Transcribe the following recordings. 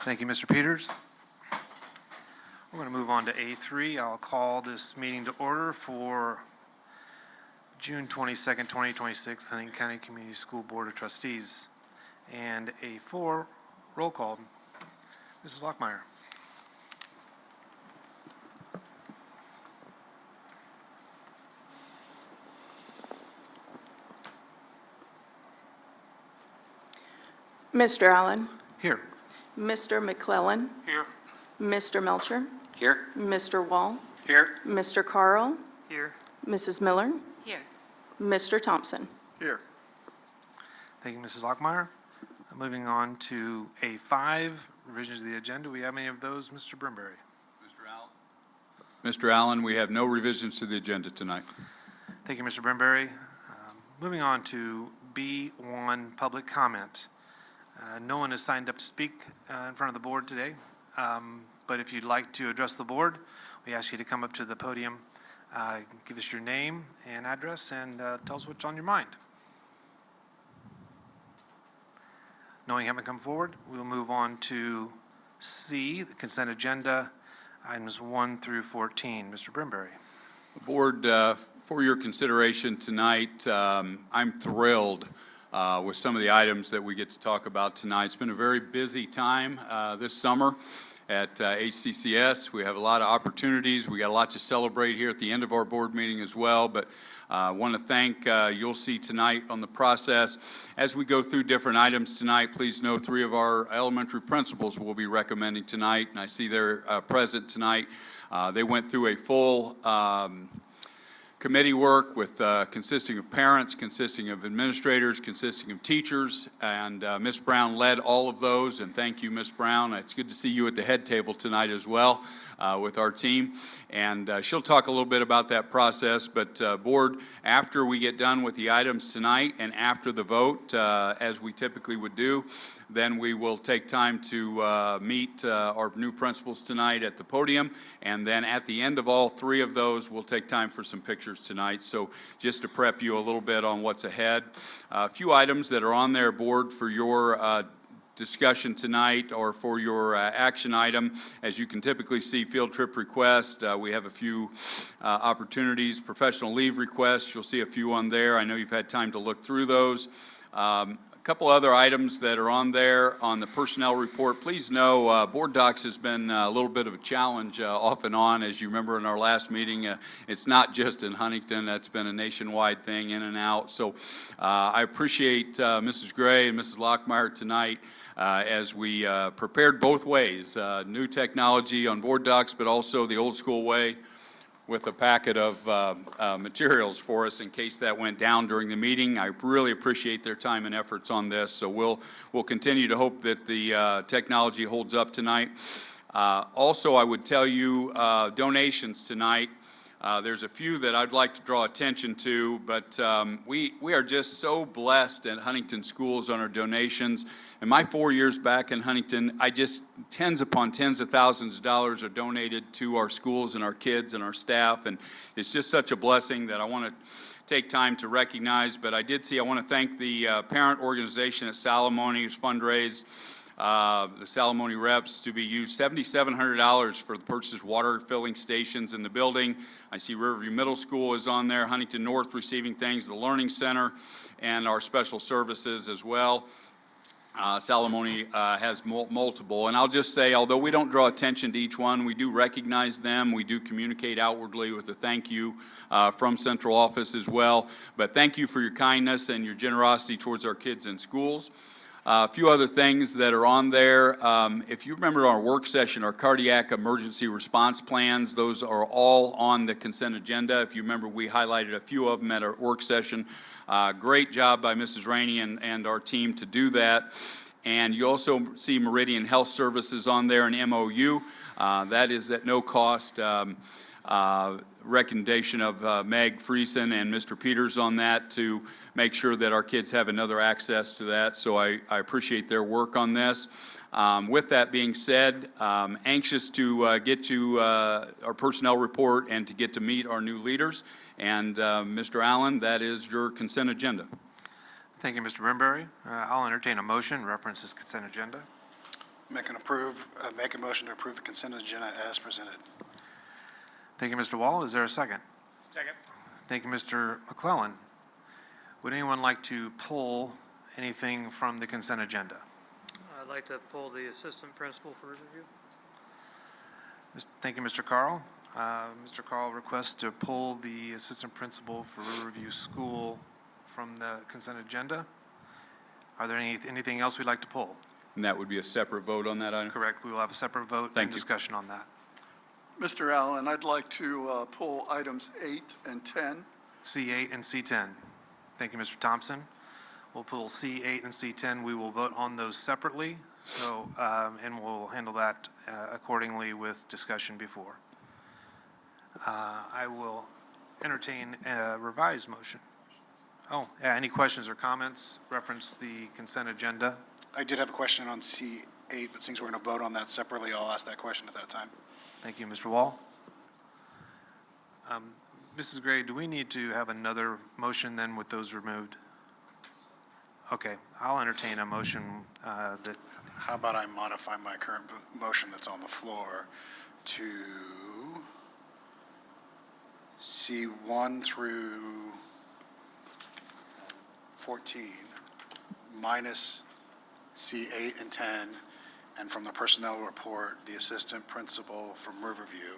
Thank you, Mr. Peters. We're going to move on to A3. I'll call this meeting to order for June 22nd, 2026, Huntington County Community School Board of Trustees. And A4, roll call. Mrs. Lockmeyer. Mr. Allen. Here. Mr. McClellan. Here. Mr. Melcher. Here. Mr. Wall. Here. Mr. Carl. Here. Mrs. Miller. Here. Mr. Thompson. Here. Thank you, Mrs. Lockmeyer. Moving on to A5, revisions of the agenda. Do we have any of those, Mr. Brimberry? Mr. Allen, we have no revisions to the agenda tonight. Thank you, Mr. Brimberry. Moving on to B1, public comment. No one has signed up to speak in front of the board today, but if you'd like to address the board, we ask you to come up to the podium, give us your name and address, and tell us what's on your mind. Knowing you haven't come forward, we'll move on to C, the consent agenda, items 1 through 14. Mr. Brimberry. Board, for your consideration tonight, I'm thrilled with some of the items that we get to talk about tonight. It's been a very busy time this summer at HCCS. We have a lot of opportunities. We got a lot to celebrate here at the end of our board meeting as well, but I want to thank, you'll see tonight on the process. As we go through different items tonight, please know 3 of our elementary principals will be recommending tonight, and I see they're present tonight. They went through a full committee work with consisting of parents, consisting of administrators, consisting of teachers, and Ms. Brown led all of those, and thank you, Ms. Brown. It's good to see you at the head table tonight as well with our team, and she'll talk a little bit about that process, but board, after we get done with the items tonight and after the vote, as we typically would do, then we will take time to meet our new principals tonight at the podium, and then at the end of all 3 of those, we'll take time for some pictures tonight. So just to prep you a little bit on what's ahead. A few items that are on their board for your discussion tonight or for your action item. As you can typically see, field trip request. We have a few opportunities. Professional leave requests. You'll see a few on there. I know you've had time to look through those. A couple other items that are on there on the personnel report. Please know Board Docs has been a little bit of a challenge off and on. As you remember in our last meeting, it's not just in Huntington. That's been a nationwide thing, in and out. So I appreciate Mrs. Gray and Mrs. Lockmeyer tonight as we prepared both ways. New technology on Board Docs, but also the old school way with a packet of materials for us in case that went down during the meeting. I really appreciate their time and efforts on this, so we'll continue to hope that the technology holds up tonight. Also, I would tell you donations tonight. There's a few that I'd like to draw attention to, but we are just so blessed at Huntington Schools on our donations. In my 4 years back in Huntington, tens upon tens of thousands of dollars are donated to our schools and our kids and our staff, and it's just such a blessing that I want to take time to recognize. But I want to thank the parent organization at Salamone who's fundraised the Salamone reps to be used $7,700 for the purchase of water filling stations in the building. I see Riverview Middle School is on there, Huntington North receiving things, the Learning Center, and our special services as well. Salamone has multiple, and I'll just say, although we don't draw attention to each one, we do recognize them. We do communicate outwardly with a thank you from central office as well. But thank you for your kindness and your generosity towards our kids in schools. A few other things that are on there. If you remember our work session, our cardiac emergency response plans, those are all on the consent agenda. If you remember, we highlighted a few of them at our work session. Great job by Mrs. Rainey and our team to do that. And you also see Meridian Health Services on there and MOU. That is at no cost. Recommendation of Meg Friesen and Mr. Peters on that to make sure that our kids have another access to that. So I appreciate their work on this. With that being said, anxious to get to our personnel report and to get to meet our new leaders. And Mr. Allen, that is your consent agenda. Thank you, Mr. Brimberry. I'll entertain a motion, reference this consent agenda. Make a motion to approve the consent agenda as presented. Thank you, Mr. Wall. Is there a second? Second. Thank you, Mr. McClellan. Would anyone like to pull anything from the consent agenda? I'd like to pull the assistant principal for review. Thank you, Mr. Carl. Mr. Carl requests to pull the assistant principal for Riverview School from the consent agenda. Are there anything else we'd like to pull? And that would be a separate vote on that item? Correct. We will have a separate vote Thank and you. discussion on that. Mr. Allen, I'd like to pull items 8 and 10. C8 and C10. Thank you, Mr. Thompson. We'll pull C8 and C10. We will vote on those separately, so, and we'll handle that accordingly with discussion before. I will entertain a revised motion. Oh, yeah, any questions or comments? Reference the consent agenda. I did have a question on C8, but since we're going to vote on that separately, I'll ask that question at that time. Thank you, Mr. Wall. Mrs. Gray, do we need to have another motion then with those removed? Okay, I'll entertain a motion that, How about I modify my current motion that's on the floor to C1 through 14 minus C8 and 10, and from the personnel report, the assistant principal from Riverview.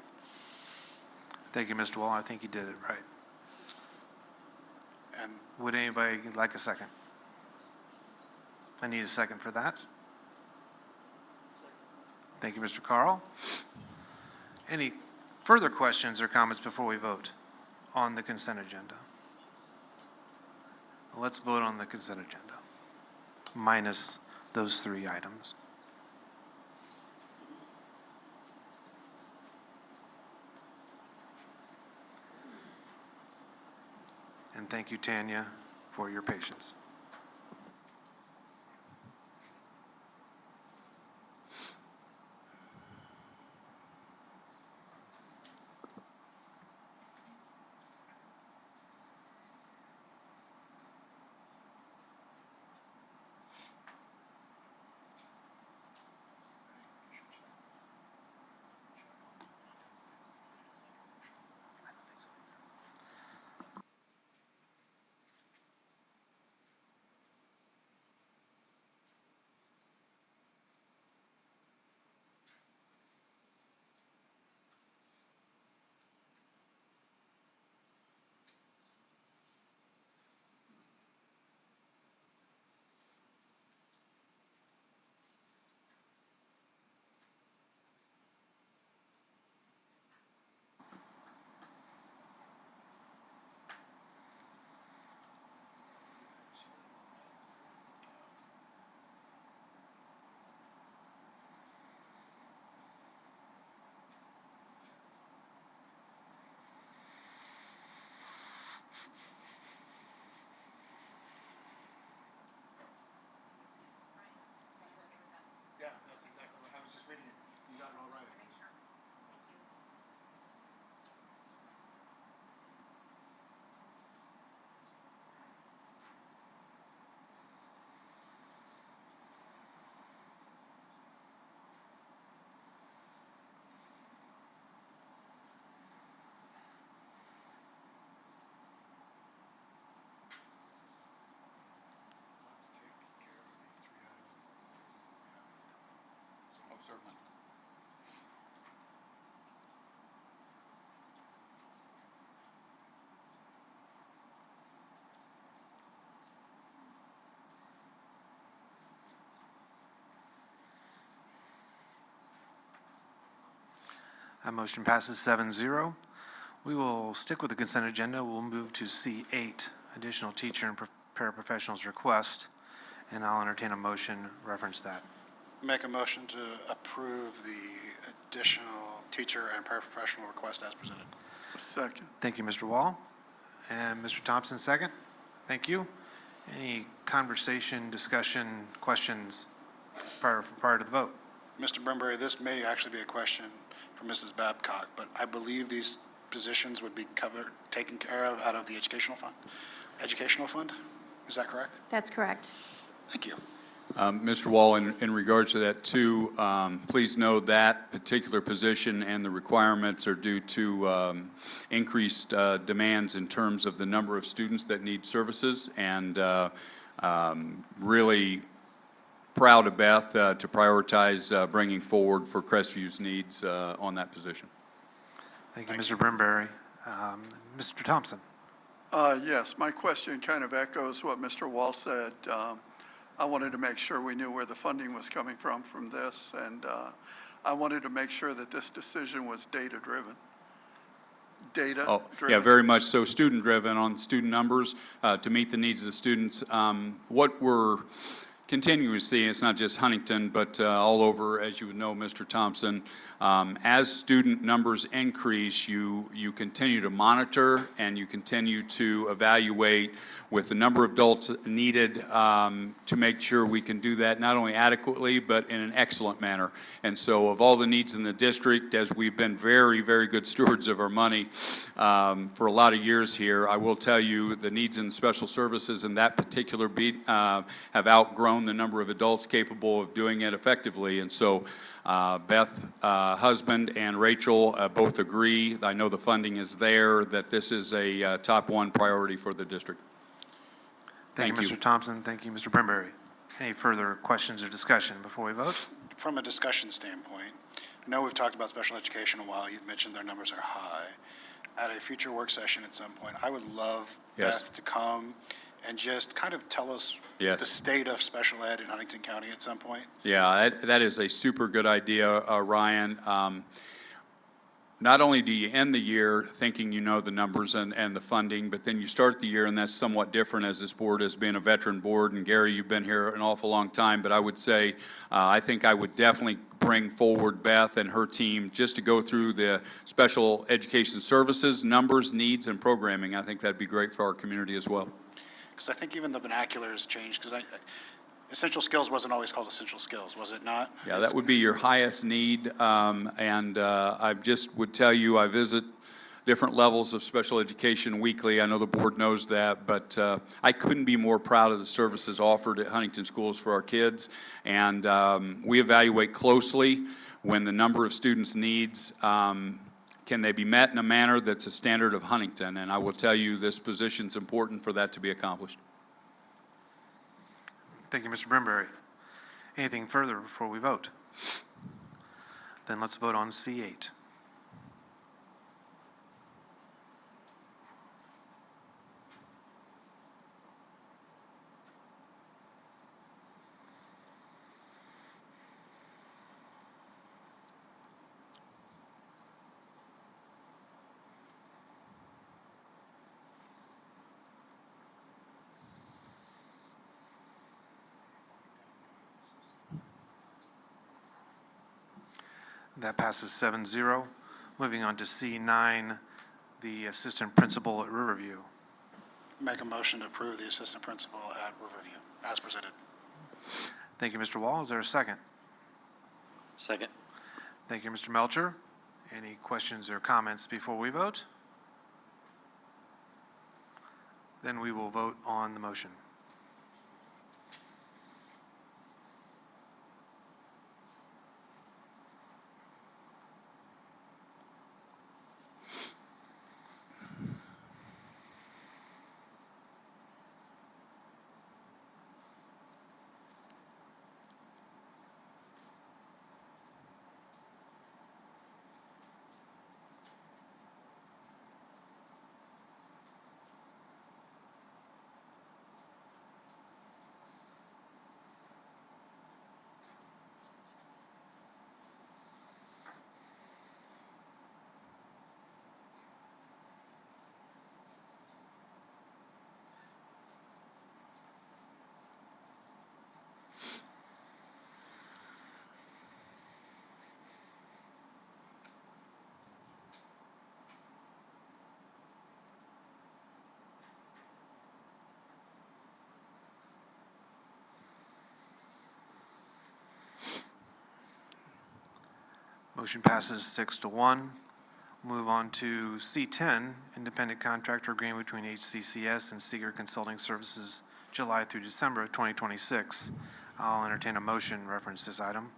thank you, Mr. Wall, I think you did it right. And Would anybody like a second? I need a second for that. Thank you, Mr. Carl. Any further questions or comments before we vote on the consent agenda? Let's vote on the consent agenda, minus those three items. And thank you, Tanya, for your patience. yeah, that's exactly what I was just reading it. You got it all right. Let's take care of the 3 items. Oh, certainly. That motion passes 7-0. We will stick with the consent agenda. We'll move to C8, additional teacher and paraprofessionals request, and I'll entertain a motion reference that. Make a motion to approve the additional teacher and paraprofessional request as presented. Second. Thank you, Mr. Wall. And Mr. Thompson, second. Thank you. Any conversation, discussion, questions prior to the vote? Mr. Brimberry, this may actually be a question for Mrs. Babcock, but I believe these positions would be taken care of out of the educational fund. Is that correct? That's correct. Thank you. Mr. Wall, in regards to that too, please know that particular position and the requirements are due to increased demands in terms of the number of students that need services, and really proud of Beth to prioritize bringing forward for Crestview's needs on that position. Thank you, Mr. Brimberry. Mr. Thompson? Yes, my question kind of echoes what Mr. Wall said. I wanted to make sure we knew where the funding was coming from this, and I wanted to make sure that this decision was data-driven. Oh, yeah, very much so. Student-driven on student numbers to meet the needs of the students. What we're continuing to see, it's not just Huntington, but all over, as you would know, Mr. Thompson, as student numbers increase, you continue to monitor and you continue to evaluate with the number of adults needed to make sure we can do that not only adequately, but in an excellent manner. And so of all the needs in the district, as we've been very, very good stewards of our money for a lot of years here, I will tell you the needs in special services in that particular beat have outgrown the number of adults capable of doing it effectively. And so Beth, husband, and Rachel both agree, I know the funding is there, that this is a top one priority for the district. Thank you, Mr. Thompson. Thank you, Mr. Brimberry. Any further questions or discussion before we vote? From a discussion standpoint, I know we've talked about special education a while. You've mentioned their numbers are high. At a future work session at some point, I would love Yes. Beth to come and just kind of tell us Yes. the state of special ed in Huntington County at some point. Yeah, that is a super good idea, Ryan. Not only do you end the year thinking you know the numbers and the funding, but then you start the year, and that's somewhat different as this board has been a veteran board. And Gary, you've been here an awful long time, but I would say I think I would definitely bring forward Beth and her team just to go through the special education services, numbers, needs, and programming. I think that'd be great for our community as well. Because I think even the vernacular has changed, because essential skills wasn't always called essential skills, was it not? Yeah, that would be your highest need, and I just would tell you, I visit different levels of special education weekly. I know the board knows that, but I couldn't be more proud of the services offered at Huntington Schools for our kids, and we evaluate closely when the number of students' needs, can they be met in a manner that's a standard of Huntington, and I will tell you this position's important for that to be accomplished. Thank you, Mr. Brimberry. Anything further before we vote? Then let's vote on C8. That passes 7-0. Moving on to C9, the assistant principal at Riverview. Make a motion to approve the assistant principal at Riverview, as presented. Thank you, Mr. Wall. Is there a second? Second. Thank you, Mr. Melcher. Any questions or comments before we vote? Then we will vote on the motion. Motion passes 6-1. Move on to C10, independent contractor agreement between HCCS and Seeger Consulting Services, July through December of 2026. I'll entertain a motion reference this item.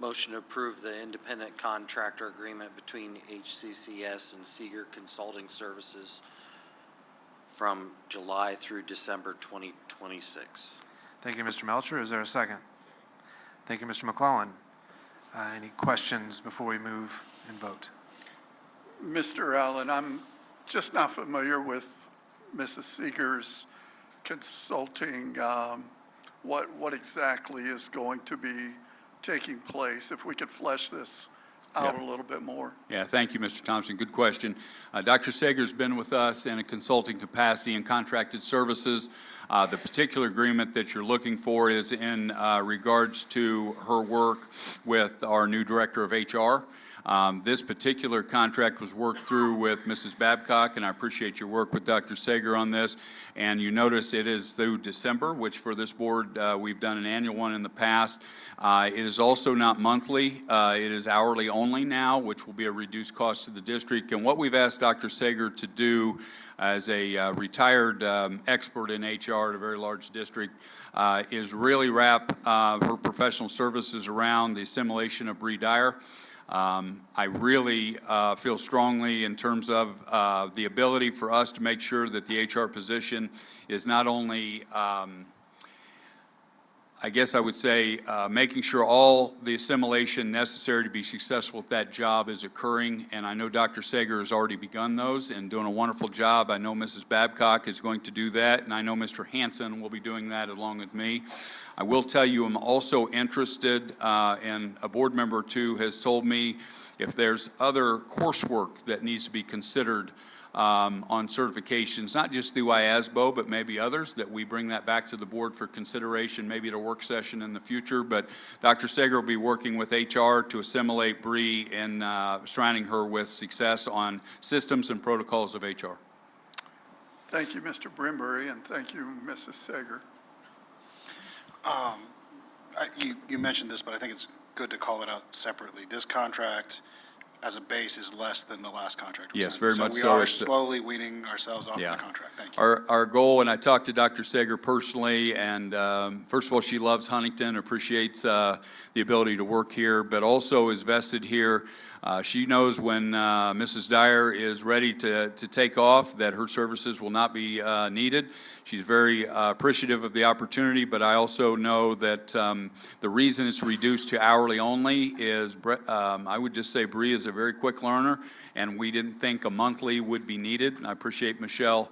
Motion to approve the independent contractor agreement between HCCS and Seeger Consulting Services from July through December 2026. Thank you, Mr. Melcher. Is there a second? Thank you, Mr. McClellan. Any questions before we move and vote? Mr. Allen, I'm just not familiar with Mrs. Seeger's consulting. What exactly is going to be taking place? If we could flesh this out a little bit more. Yeah, thank you, Mr. Thompson. Good question. Dr. Sager's been with us in a consulting capacity and contracted services. The particular agreement that you're looking for is in regards to her work with our new director of HR. This particular contract was worked through with Mrs. Babcock, and I appreciate your work with Dr. Sager on this. And you notice it is through December, which for this board, we've done an annual one in the past. It is also not monthly. It is hourly only now, which will be a reduced cost to the district. And what we've asked Dr. Sager to do as a retired expert in HR at a very large district is really wrap her professional services around the assimilation of Bree Dyer. I really feel strongly in terms of the ability for us to make sure that the HR position is not only, I guess I would say, making sure all the assimilation necessary to be successful at that job is occurring, and I know Dr. Sager has already begun those and doing a wonderful job. I know Mrs. Babcock is going to do that, and I know Mr. Hanson will be doing that along with me. I will tell you I'm also interested, and a board member or two has told me if there's other coursework that needs to be considered on certifications, not just through IASBO, but maybe others, that we bring that back to the board for consideration, maybe at a work session in the future. But Dr. Sager will be working with HR to assimilate Bree and surrounding her with success on systems and protocols of HR. Thank you, Mr. Brimbury, and thank you, Mrs. Sager. You mentioned this, but I think it's good to call it out separately. This contract, as a base, is less than the last contract. Yes, very much so. We are slowly weaning ourselves off the contract. Thank you. Our goal, and I talked to Dr. Sager personally, and first of all, she loves Huntington, appreciates the ability to work here, but also is vested here. She knows when Mrs. Dyer is ready to take off that her services will not be needed. She's very appreciative of the opportunity, but I also know that the reason it's reduced to hourly only is, I would just say Bree is a very quick learner, and we didn't think a monthly would be needed. And I appreciate Michelle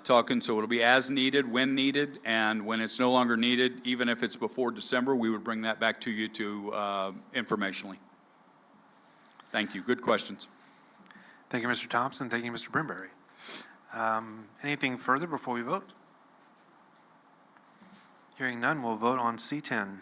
talking, so it'll be as needed, when needed, and when it's no longer needed, even if it's before December, we would bring that back to you to informationally. Thank you. Good questions. Thank you, Mr. Thompson. Thank you, Mr. Brimbury. Anything further before we vote? Hearing none, we'll vote on C10.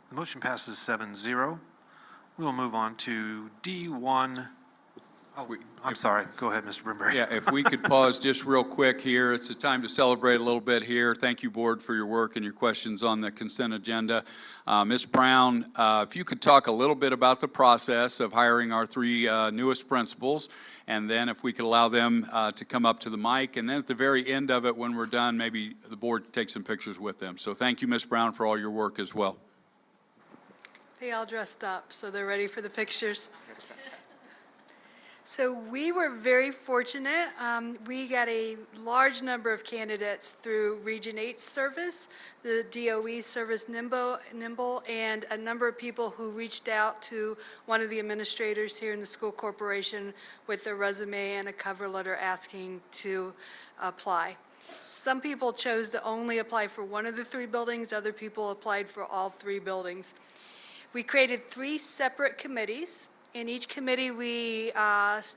The motion passes 7-0. We will move on to D1. Oh, I'm sorry. Go ahead, Mr. Brimbury. Yeah, if we could pause just real quick here. It's a time to celebrate a little bit here. Thank you, Board, for your work and your questions on the consent agenda. Ms. Brown, if you could talk a little bit about the process of hiring our three newest principals, and then if we could allow them to come up to the mic, and then at the very end of it, when we're done, maybe the Board take some pictures with them. So thank you, Ms. Brown, for all your work as well. They all dressed up, so they're ready for the pictures. So we were very fortunate. We got a large number of candidates through Region 8 service, the DOE service Nimble, and a number of people who reached out to one of the administrators here in the school corporation with a resume and a cover letter asking to apply. Some people chose to only apply for one of the three buildings. Other people applied for all three buildings. We created three separate committees, In each committee, we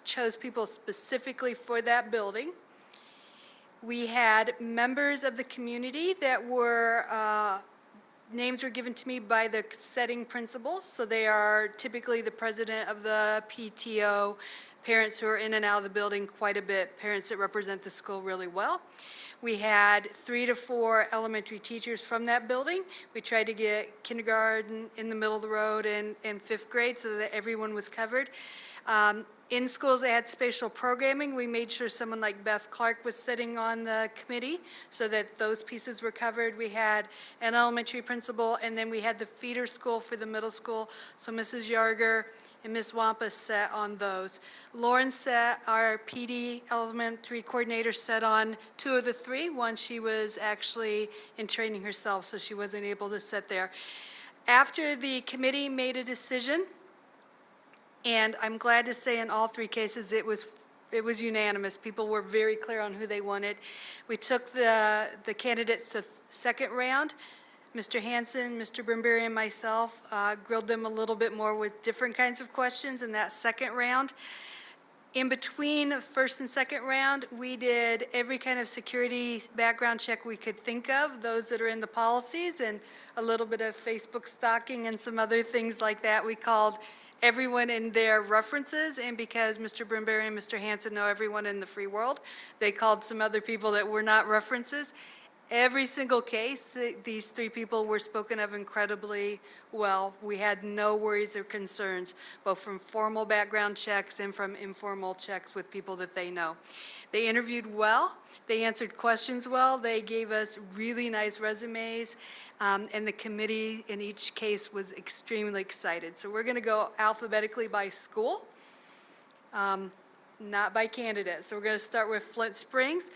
chose people specifically for that building. We had members of the community that were, names were given to me by the setting principal. So they are typically the president of the PTO, parents who are in and out of the building quite a bit, parents that represent the school really well. We had 3 to 4 elementary teachers from that building. We tried to get kindergarten in the middle of the road and 5th grade so that everyone was covered. In schools that had spatial programming, we made sure someone like Beth Clark was sitting on the committee so that those pieces were covered. We had an elementary principal, and then we had the feeder school for the middle school. So Mrs. Yarger and Ms. Wampa sat on those. Lauren sat, our PD elementary coordinator, sat on 2 of the 3. One, she was actually in training herself, so she wasn't able to sit there. After the committee made a decision, and I'm glad to say in all 3 cases it was unanimous. People were very clear on who they wanted. We took the candidates to second round. Mr. Hansen, Mr. Brimberry, and myself grilled them a little bit more with different kinds of questions in that second round. In between first and second round, we did every kind of security background check we could think of, those that are in the policies, and a little bit of Facebook stalking and some other things like that. We called everyone in their references, and because Mr. Brimberry and Mr. Hansen know everyone in the free world, they called some other people that were not references. Every single case, these 3 people were spoken of incredibly well. We had no worries or concerns, both from formal background checks and from informal checks with people that they know. They interviewed well. They answered questions well. They gave us really nice resumes, and the committee in each case was extremely excited. So we're going to go alphabetically by school, not by candidate. So we're going to start with Flint Springs.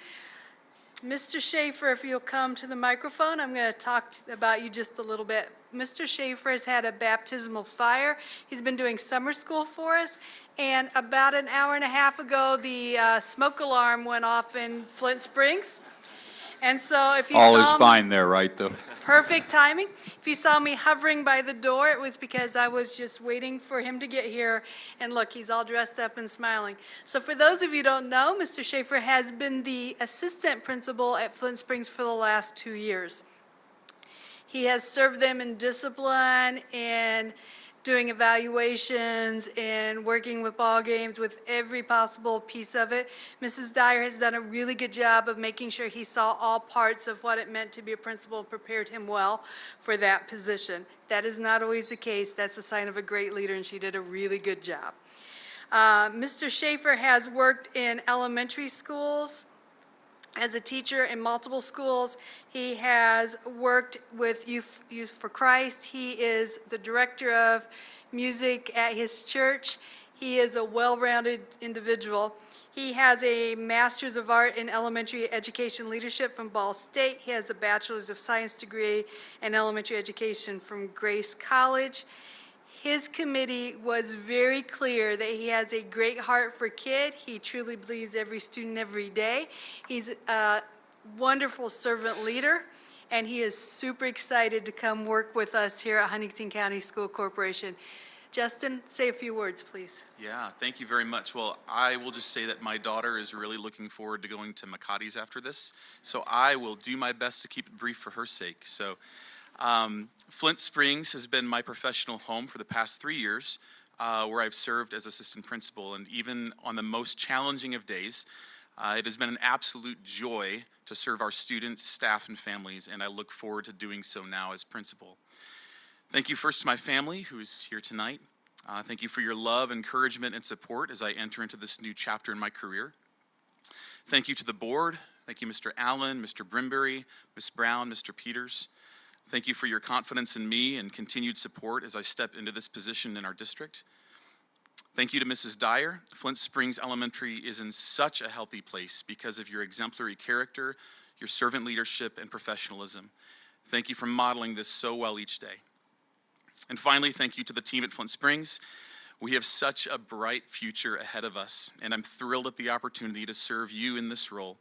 Mr. Schafer, if you'll come to the microphone, I'm going to talk about you just a little bit. Mr. Schafer has had a baptismal fire. He's been doing summer school for us, and about an hour and a half ago, the smoke alarm went off in Flint Springs. And so if you All saw is fine there, right, though? perfect timing. If you saw me hovering by the door, it was because I was just waiting for him to get here. And look, he's all dressed up and smiling. So for those of you who don't know, Mr. Schafer has been the assistant principal at Flint Springs for the last 2 years. He has served them in discipline and doing evaluations and working with ball games with every possible piece of it. Mrs. Dyer has done a really good job of making sure he saw all parts of what it meant to be a principal and prepared him well for that position. That is not always the case. That's a sign of a great leader, and she did a really good job. Mr. Schafer has worked in elementary schools as a teacher in multiple schools. He has worked with Youth for Christ. He is the director of music at his church. He is a well-rounded individual. He has a Master's of Art in Elementary Education Leadership from Ball State. He has a Bachelor's of Science degree in Elementary Education from Grace College. His committee was very clear that he has a great heart for kids. He truly believes every student every day. He's a wonderful servant leader, and he is super excited to come work with us here at Huntington County School Corporation. Justin, say a few words, please. Yeah, thank you very much. Well, I will just say that my daughter is really looking forward to going to Makati's after this, so I will do my best to keep it brief for her sake. So, Flint Springs has been my professional home for the past 3 years, where I've served as assistant principal, and even on the most challenging of days, it has been an absolute joy to serve our students, staff, and families, and I look forward to doing so now as principal. Thank you first to my family who is here tonight. Thank you for your love, encouragement, and support as I enter into this new chapter in my career. Thank you to the board. Thank you, Mr. Allen, Mr. Brimberry, Ms. Brown, Mr. Peters. Thank you for your confidence in me and continued support as I step into this position in our district. Thank you to Mrs. Dyer. Flint Springs Elementary is in such a healthy place because of your exemplary character, your servant leadership, and professionalism. Thank you for modeling this so well each day. And finally, thank you to the team at Flint Springs. We have such a bright future ahead of us, and I'm thrilled at the opportunity to serve you in this role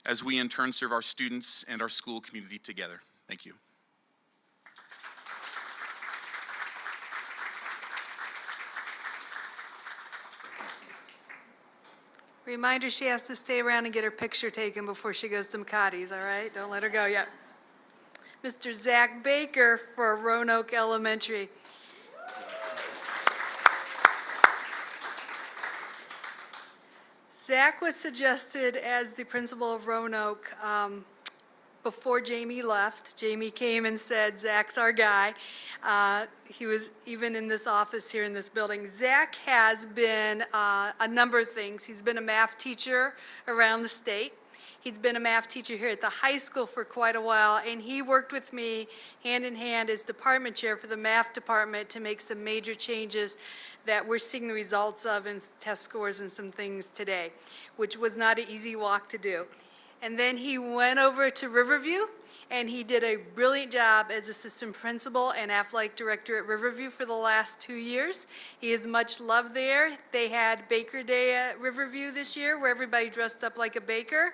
as we in turn serve our students and our school community together. Thank you. Reminder, she has to stay around and get her picture taken before she goes to McCarty's, all right? Don't let her go yet. Mr. Zach Baker for Roanoke Elementary. Zach was suggested as the principal of Roanoke before Jamie left. Jamie came and said, Zach's our guy. He was even in this office here in this building. Zach has been a number of things. He's been a math teacher around the state. He's been a math teacher here at the high school for quite a while, and he worked with me hand in hand as department chair for the math department to make some major changes that we're seeing the results of in test scores and some things today, which was not an easy walk to do. And then he went over to Riverview, and he did a brilliant job as assistant principal and athletic director at Riverview for the last 2 years. He is much loved there. They had Baker Day at Riverview this year, where everybody dressed up like a baker.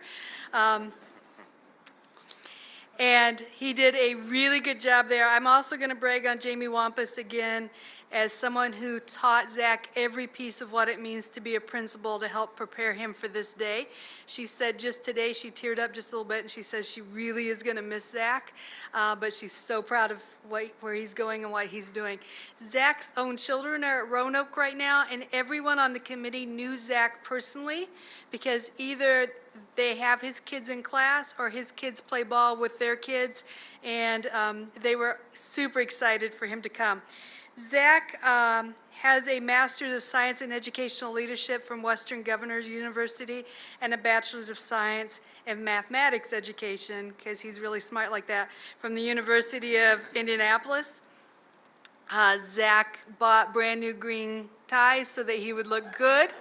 And he did a really good job there. I'm also going to brag on Jamie Wampus again as someone who taught Zach every piece of what it means to be a principal to help prepare him for this day. She said just today, she teared up just a little bit, and she says she really is going to miss Zach, but she's so proud of where he's going and what he's doing. Zach's own children are at Roanoke right now, and everyone on the committee knew Zach personally because either they have his kids in class or his kids play ball with their kids, and they were super excited for him to come. Zach has a Master's of Science in Educational Leadership from Western Governors University and a Bachelor's of Science in Mathematics Education, because he's really smart like that, from the University of Indianapolis. Zach bought brand new green ties so that he would look good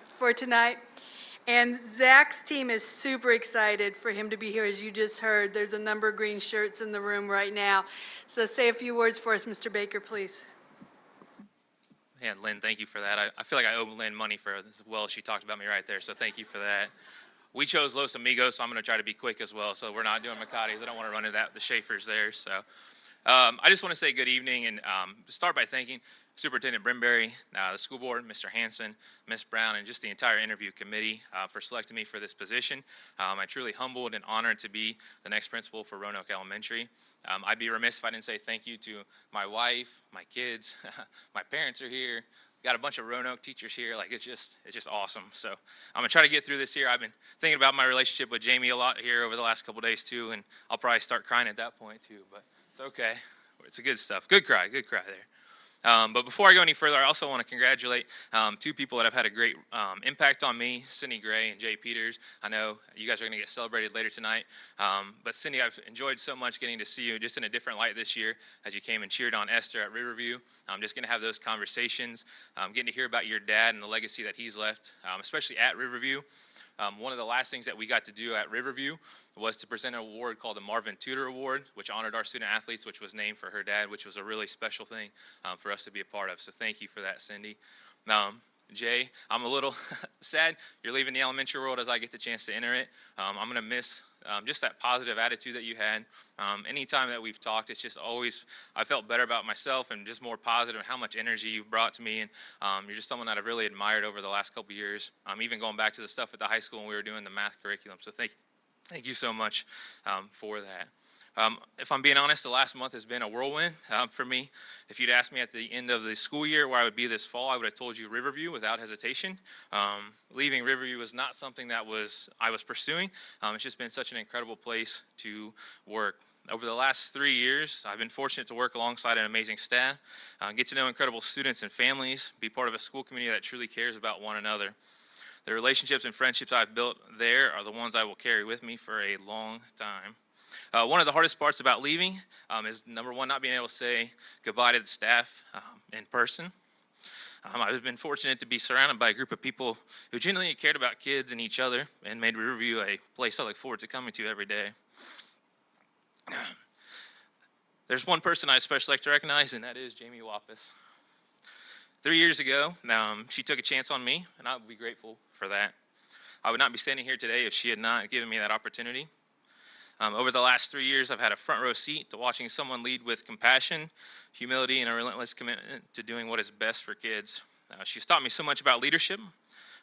for tonight. And Zach's team is super excited for him to be here, as you just heard. There's a number of green shirts in the room right now. So say a few words for us, Mr. Baker, please. Yeah, Lynn, thank you for that. I feel like I owe Lynn money for as well. She talked about me right there, so thank you for that. We chose Los Amigos, so I'm going to try to be quick as well. So we're not doing McCarty's. I don't want to run into the Schafers there. So I just want to say good evening and start by thanking Superintendent Brimberry, the school board, Mr. Hanson, Ms. Brown, and just the entire interview committee for selecting me for this position. I'm truly humbled and honored to be the next principal for Roanoke Elementary. I'd be remiss if I didn't say thank you to my wife, my kids, my parents are here. Got a bunch of Roanoke teachers here. Like it's just awesome. So I'm gonna try to get through this here. I've been thinking about my relationship with Jamie a lot here over the last couple days too, and I'll probably start crying at that point too. But it's okay. It's a good stuff. Good cry there. But before I go any further, I also want to congratulate two people that have had a great impact on me, Cindy Gray and Jay Peters. I know you guys are going to get celebrated later tonight. But Cindy, I've enjoyed so much getting to see you just in a different light this year as you came and cheered on Esther at Riverview. I'm just going to have those conversations, getting to hear about your dad and the legacy that he's left, especially at Riverview. One of the last things that we got to do at Riverview was to present an award called the Marvin Tudor Award, which honored our student athletes, which was named for her dad, which was a really special thing for us to be a part of. So thank you for that, Cindy. Jay, I'm a little sad you're leaving the elementary world as I get the chance to enter it. I'm going to miss just that positive attitude that you had. Anytime that we've talked, it's just always, I felt better about myself and just more positive how much energy you've brought to me. And you're just someone that I've really admired over the last couple years. Even going back to the stuff at the high school when we were doing the math curriculum. So thank you so much for that. If I'm being honest, the last month has been a whirlwind for me. If you'd asked me at the end of the school year where I would be this fall, I would have told you Riverview without hesitation. Leaving Riverview was not something that I was pursuing. It's just been such an incredible place to work. Over the last 3 years, I've been fortunate to work alongside an amazing staff, get to know incredible students and families, be part of a school community that truly cares about one another. The relationships and friendships I've built there are the ones I will carry with me for a long time. One of the hardest parts about leaving is, number one, not being able to say goodbye to the staff in person. I've been fortunate to be surrounded by a group of people who genuinely cared about kids and each other and made Riverview a place I look forward to coming to every day. There's one person I especially like to recognize, and that is Jamie Wampus. 3 years ago, she took a chance on me, and I would be grateful for that. I would not be standing here today if she had not given me that opportunity. Over the last 3 years, I've had a front row seat to watching someone lead with compassion, humility, and a relentless commitment to doing what is best for kids. She's taught me so much about leadership,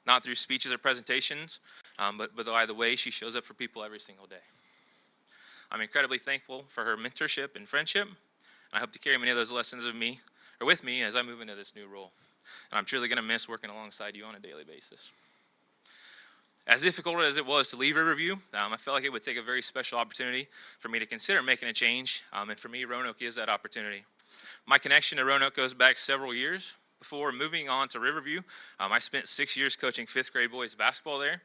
not through speeches or presentations, but by the way she shows up for people every single day. I'm incredibly thankful for her mentorship and friendship. I hope to carry many of those lessons with me as I move into this new role. And I'm truly going to miss working alongside you on a daily basis. As difficult as it was to leave Riverview, I felt like it would take a very special opportunity for me to consider making a change, and for me, Roanoke is that opportunity. My connection to Roanoke goes back several years. Before moving on to Riverview, I spent 6 years coaching 5th grade boys basketball there.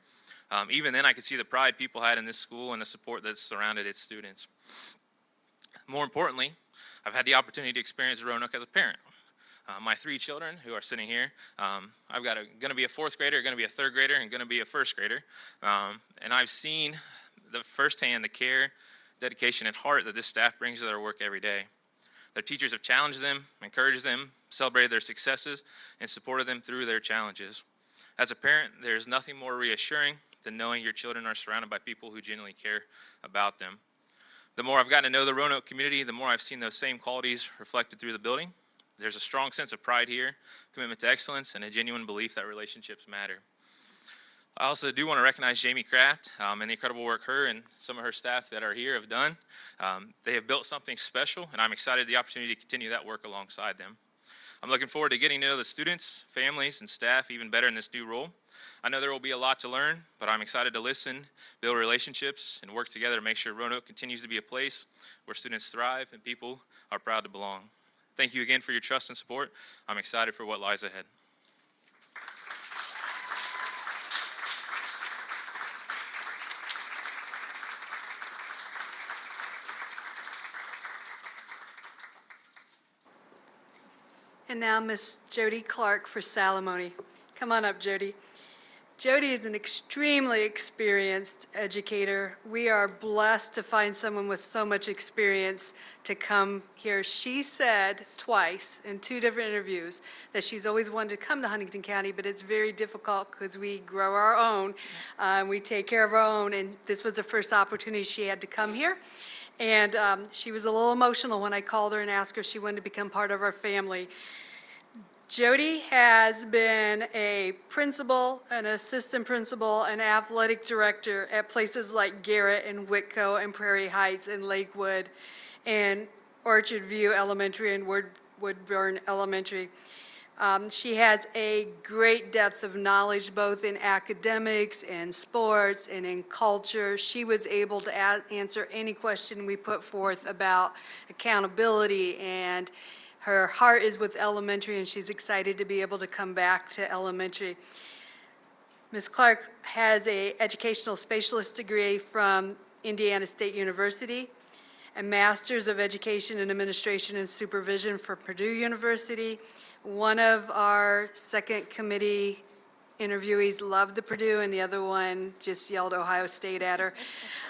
Even then, I could see the pride people had in this school and the support that surrounded its students. More importantly, I've had the opportunity to experience Roanoke as a parent. My 3 children who are sitting here, I've got going to be a 4th grader, going to be a 3rd grader, and going to be a 1st grader. And I've seen firsthand the care, dedication, and heart that this staff brings to their work every day. Their teachers have challenged them, encouraged them, celebrated their successes, and supported them through their challenges. As a parent, there's nothing more reassuring than knowing your children are surrounded by people who genuinely care about them. The more I've gotten to know the Roanoke community, the more I've seen those same qualities reflected through the building. There's a strong sense of pride here, commitment to excellence, and a genuine belief that relationships matter. I also do want to recognize Jamie Kraft and the incredible work her and some of her staff that are here have done. They have built something special, and I'm excited the opportunity to continue that work alongside them. I'm looking forward to getting to know the students, families, and staff even better in this new role. I know there will be a lot to learn, but I'm excited to listen, build relationships, and work together to make sure Roanoke continues to be a place where students thrive and people are proud to belong. Thank you again for your trust and support. I'm excited for what lies ahead. And now Miss Jody Clark for Salamone. Come on up, Jody. Jody is an extremely experienced educator. We are blessed to find someone with so much experience to come here. She said twice in 2 different interviews that she's always wanted to come to Huntington County, but it's very difficult because we grow our own, we take care of our own, and this was the first opportunity she had to come here. And she was a little emotional when I called her and asked her if she wanted to become part of our family. Jody has been a principal, an assistant principal, an athletic director at places like Garrett and Whitco and Prairie Heights and Lakewood and Orchard View Elementary and Woodburn Elementary. She has a great depth of knowledge both in academics and sports and in culture. She was able to answer any question we put forth about accountability, and her heart is with elementary, and she's excited to be able to come back to elementary. Ms. Clark has an educational specialist degree from Indiana State University, a Master's of Education in Administration and Supervision from Purdue University. One of our second committee interviewees loved the Purdue, and the other one just yelled Ohio State at her.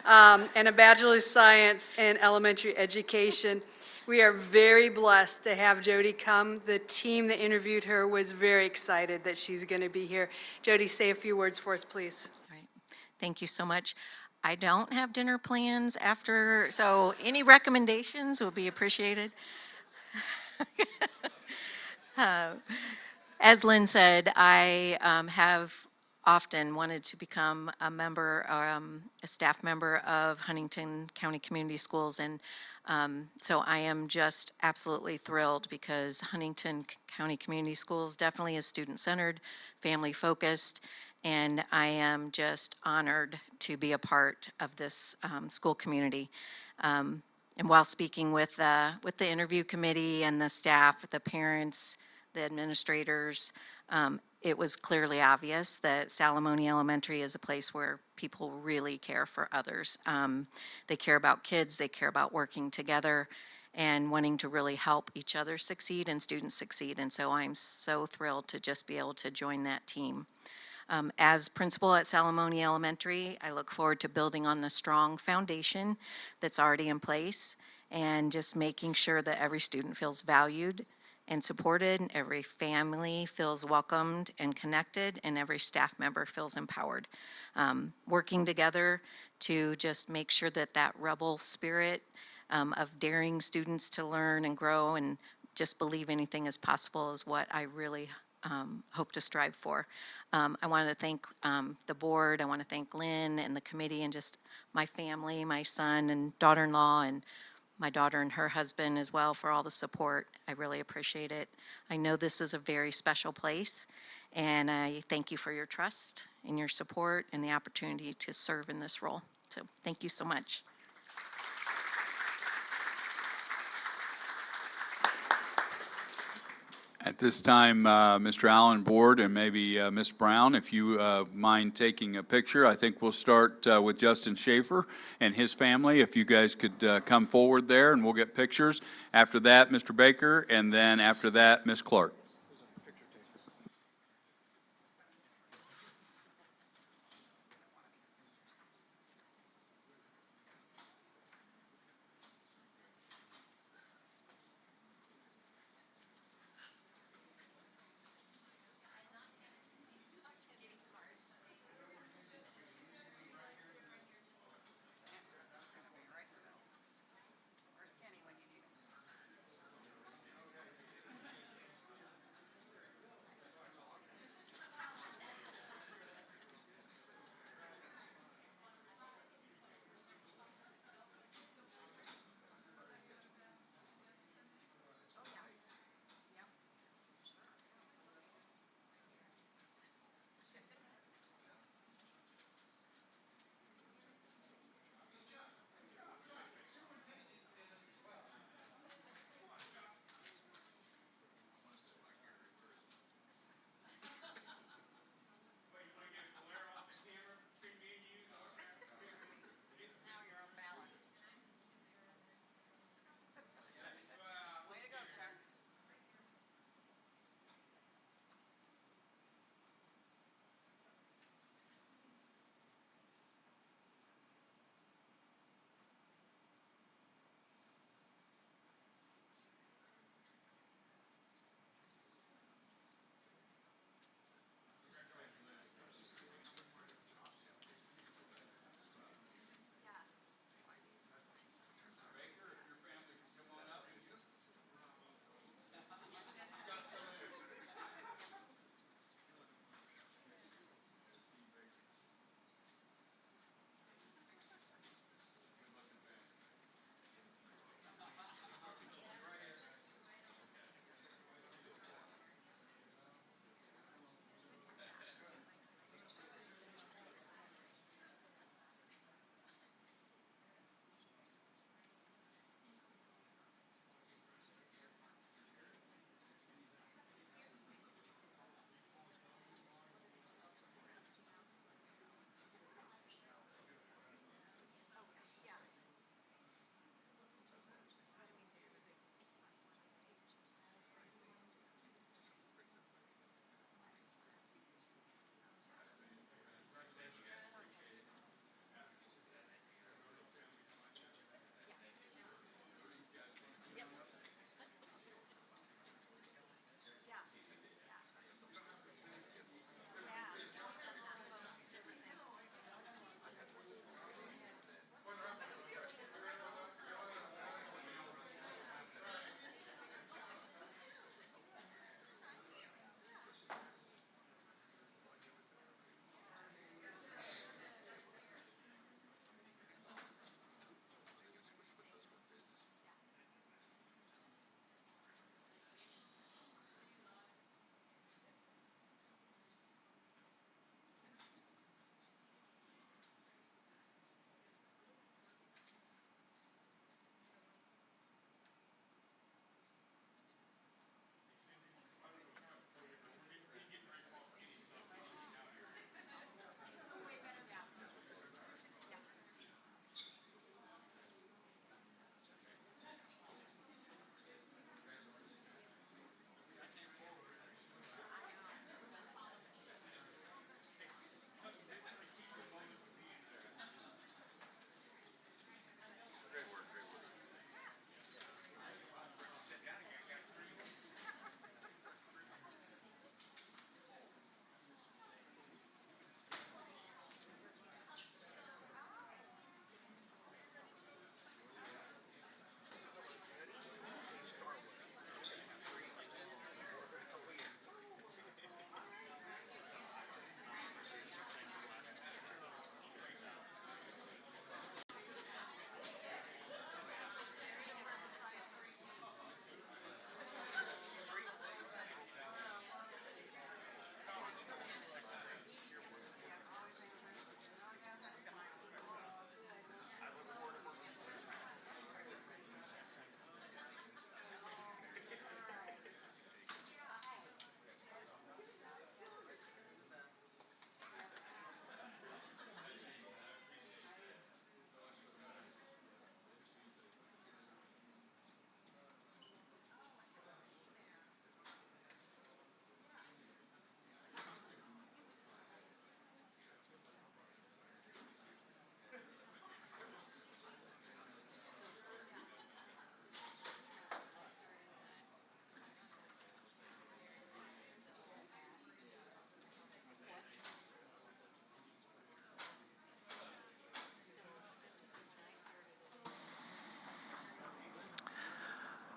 And a Bachelor's of Science in Elementary Education. We are very blessed to have Jody come. The team that interviewed her was very excited that she's going to be here. Jody, say a few words for us, please. All right. Thank you so much. I don't have dinner plans after, so any recommendations will be appreciated. As Lynn said, I have often wanted to become a member, a staff member of Huntington County Community Schools, and so I am just absolutely thrilled because Huntington County Community Schools definitely is student-centered, family-focused, and I am just honored to be a part of this school community. And while speaking with the interview committee and the staff, the parents, the administrators, it was clearly obvious that Salamone Elementary is a place where people really care for others. They care about kids, they care about working together and wanting to really help each other succeed and students succeed. And so I'm so thrilled to just be able to join that team. As principal at Salamone Elementary, I look forward to building on the strong foundation that's already in place and just making sure that every student feels valued and supported, and every family feels welcomed and connected, and every staff member feels empowered. Working together to just make sure that that rebel spirit of daring students to learn and grow and just believe anything is possible is what I really hope to strive for. I want to thank the board. I want to thank Lynn and the committee and just my family, my son and daughter-in-law, and my daughter and her husband as well for all the support. I really appreciate it. I know this is a very special place, and I thank you for your trust and your support and the opportunity to serve in this role. So thank you so much. At this time, Mr. Allen, board, and maybe Ms. Brown, if you mind taking a picture. I think we'll start with Justin Schafer and his family. If you guys could come forward there, and we'll get pictures. After that, Mr. Baker, and then after that, Ms. Clark.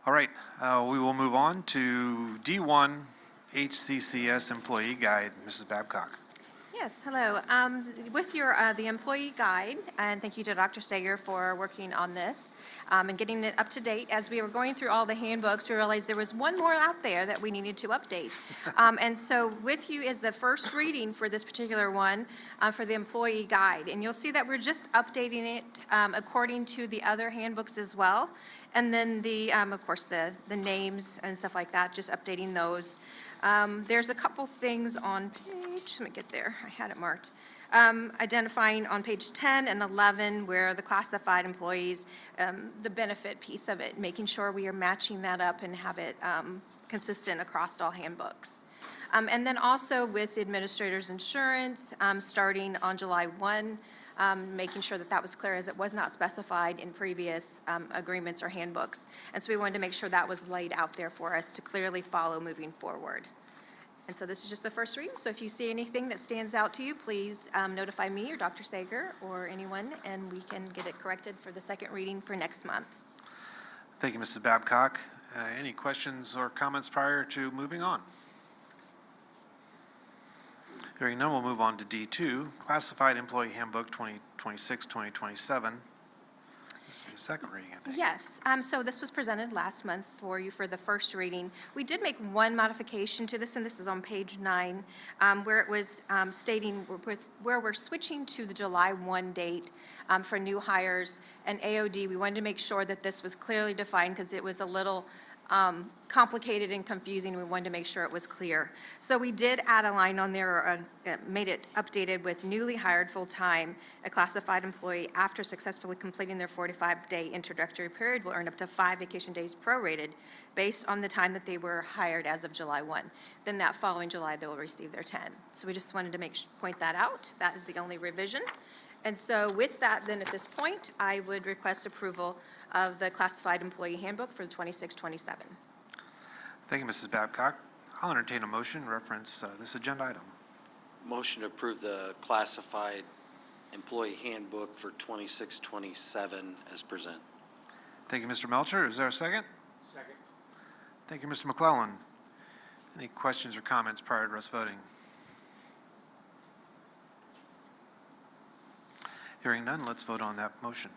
All right, we will move on to D1 HCCS Employee Guide. Mrs. Babcock. Yes, hello. With your, the employee guide, and thank you to Dr. Sager for working on this and getting it up to date. As we were going through all the handbooks, we realized there was one more out there that we needed to update. And so with you is the first reading for this particular one for the employee guide. And you'll see that we're just updating it according to the other handbooks as well. And then the, of course, the names and stuff like that, just updating those. There's a couple things on page, let me get there, I had it marked. Identifying on page 10 and 11 where the classified employees, the benefit piece of it, making sure we are matching that up and have it consistent across all handbooks. And then also with administrators' insurance, starting on July 1, making sure that that was clear as it was not specified in previous agreements or handbooks. And so we wanted to make sure that was laid out there for us to clearly follow moving forward. And so this is just the first reading, so if you see anything that stands out to you, please notify me or Dr. Sager or anyone, and we can get it corrected for the second reading for next month. Thank you, Mrs. Babcock. Any questions or comments prior to moving on? Hearing none, we'll move on to D2, Classified Employee Handbook 2026-2027. This will be a second reading, I think. Yes, so this was presented last month for you for the first reading. We did make one modification to this, and this is on page 9, where it was stating where we're switching to the July 1 date for new hires and AOD. We wanted to make sure that this was clearly defined because it was a little complicated and confusing. We wanted to make sure it was clear. So we did add a line on there, or made it updated with newly hired full-time, a classified employee after successfully completing their 45-day introductory period will earn up to 5 vacation days prorated based on the time that they were hired as of July 1. Then that following July, they will receive their 10. So we just wanted to point that out. That is the only revision. And so with that, then at this point, I would request approval of the Classified Employee Handbook for the 26-27. Thank you, Mrs. Babcock. I'll entertain a motion to reference this agenda item. Motion to approve the classified employee handbook for 26-27 as presented. Thank you, Mr. Melcher. Is there a second? Second. Thank you, Mr. McClellan. Any questions or comments prior to us voting? Hearing none, let's vote on that motion.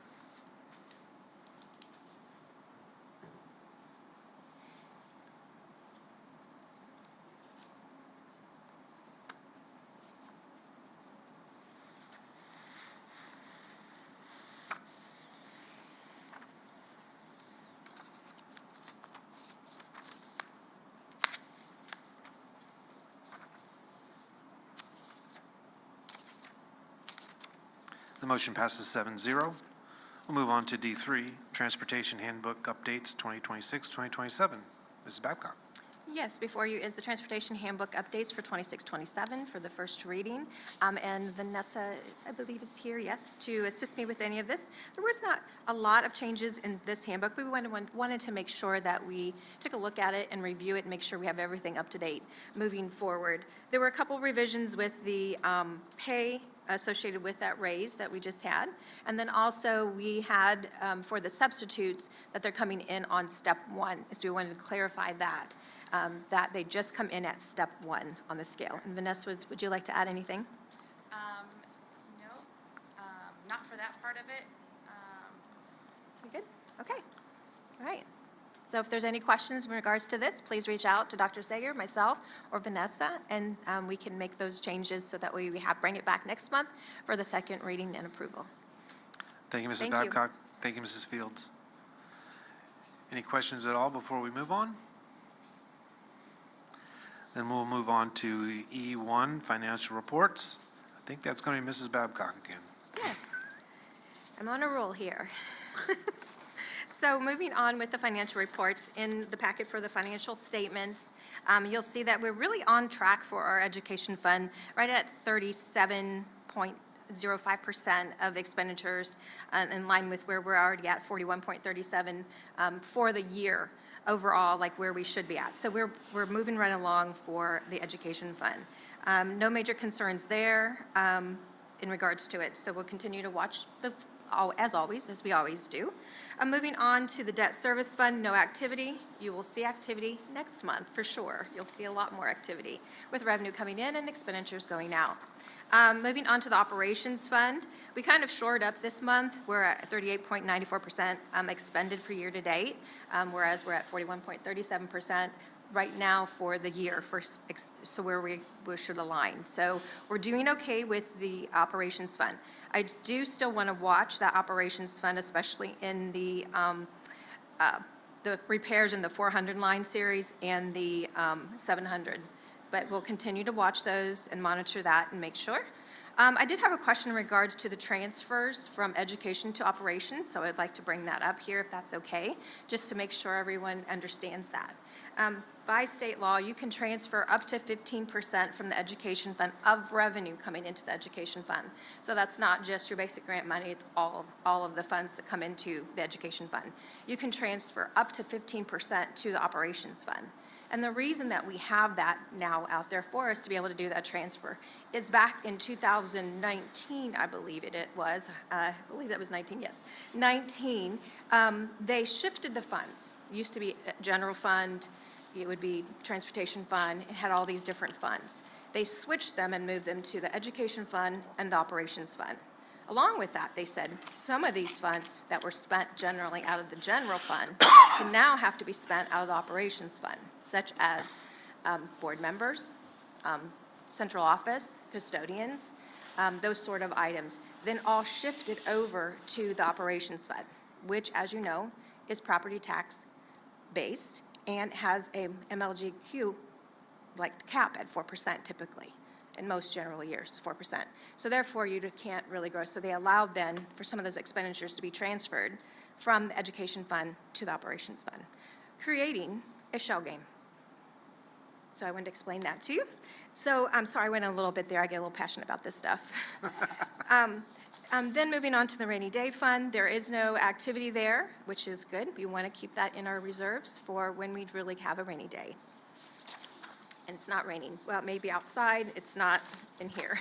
The motion passes 7-0. We'll move on to D3, Transportation Handbook Updates 2026-2027. Mrs. Babcock. Yes, before you is the Transportation Handbook Updates for 26-27 for the first reading. And Vanessa, I believe, is here, yes, to assist me with any of this. There was not a lot of changes in this handbook. We wanted to make sure that we took a look at it and review it and make sure we have everything up to date moving forward. There were a couple revisions with the pay associated with that raise that we just had. And then also we had for the substitutes that they're coming in on step 1. So we wanted to clarify that, that they just come in at step 1 on the scale. And Vanessa, would you like to add anything? No, not for that part of it. So we good? Okay. All right. So if there's any questions in regards to this, please reach out to Dr. Sager, myself, or Vanessa, and we can make those changes so that we bring it back next month for the second reading and approval. Thank you, Mrs. Thank you. Babcock. Thank you, Mrs. Fields. Any questions at all before we move on? Then we'll move on to E1, Financial Reports. I think that's going to be Mrs. Babcock again. Yes. I'm on a roll here. So moving on with the financial reports, in the packet for the financial statements, you'll see that we're really on track for our education fund, right at 37.05% of expenditures, in line with where we're already at 41.37 for the year overall, like where we should be at. So we're moving right along for the education fund. No major concerns there. in regards to it. So we'll continue to watch as always, as we always do. Moving on to the debt service fund, no activity. You will see activity next month for sure. You'll see a lot more activity with revenue coming in and expenditures going out. Moving on to the operations fund, we kind of shored up this month. We're at 38.94% expended for year to date, whereas we're at 41.37% right now for the year, so where we should align. So we're doing okay with the operations fund. I do still want to watch that operations fund, especially in the repairs in the 400 line series and the 700. But we'll continue to watch those and monitor that and make sure. I did have a question in regards to the transfers from education to operations, so I'd like to bring that up here if that's okay, just to make sure everyone understands that. By state law, you can transfer up to 15% from the education fund of revenue coming into the education fund. So that's not just your basic grant money, it's all of the funds that come into the education fund. You can transfer up to 15% to the operations fund. And the reason that we have that now out there for us to be able to do that transfer is back in 2019, I believe it was, I believe that was 19, yes. 19, they shifted the funds. It used to be general fund, it would be transportation fund, it had all these different funds. They switched them and moved them to the education fund and the operations fund. Along with that, they said some of these funds that were spent generally out of the general fund can now have to be spent out of the operations fund, such as board members, central office, custodians, those sort of items, then all shifted over to the operations fund, which, as you know, is property tax based and has a MLGQ like cap at 4% typically. In most general years, 4%. So therefore, you can't really grow. So they allowed then for some of those expenditures to be transferred from the education fund to the operations fund, creating a shell game. So I wanted to explain that to you. So I'm sorry I went a little bit there. I get a little passionate about this stuff. Then moving on to the rainy day fund, there is no activity there, which is good. We want to keep that in our reserves for when we really have a rainy day. And it's not raining. Well, it may be outside, it's not in here.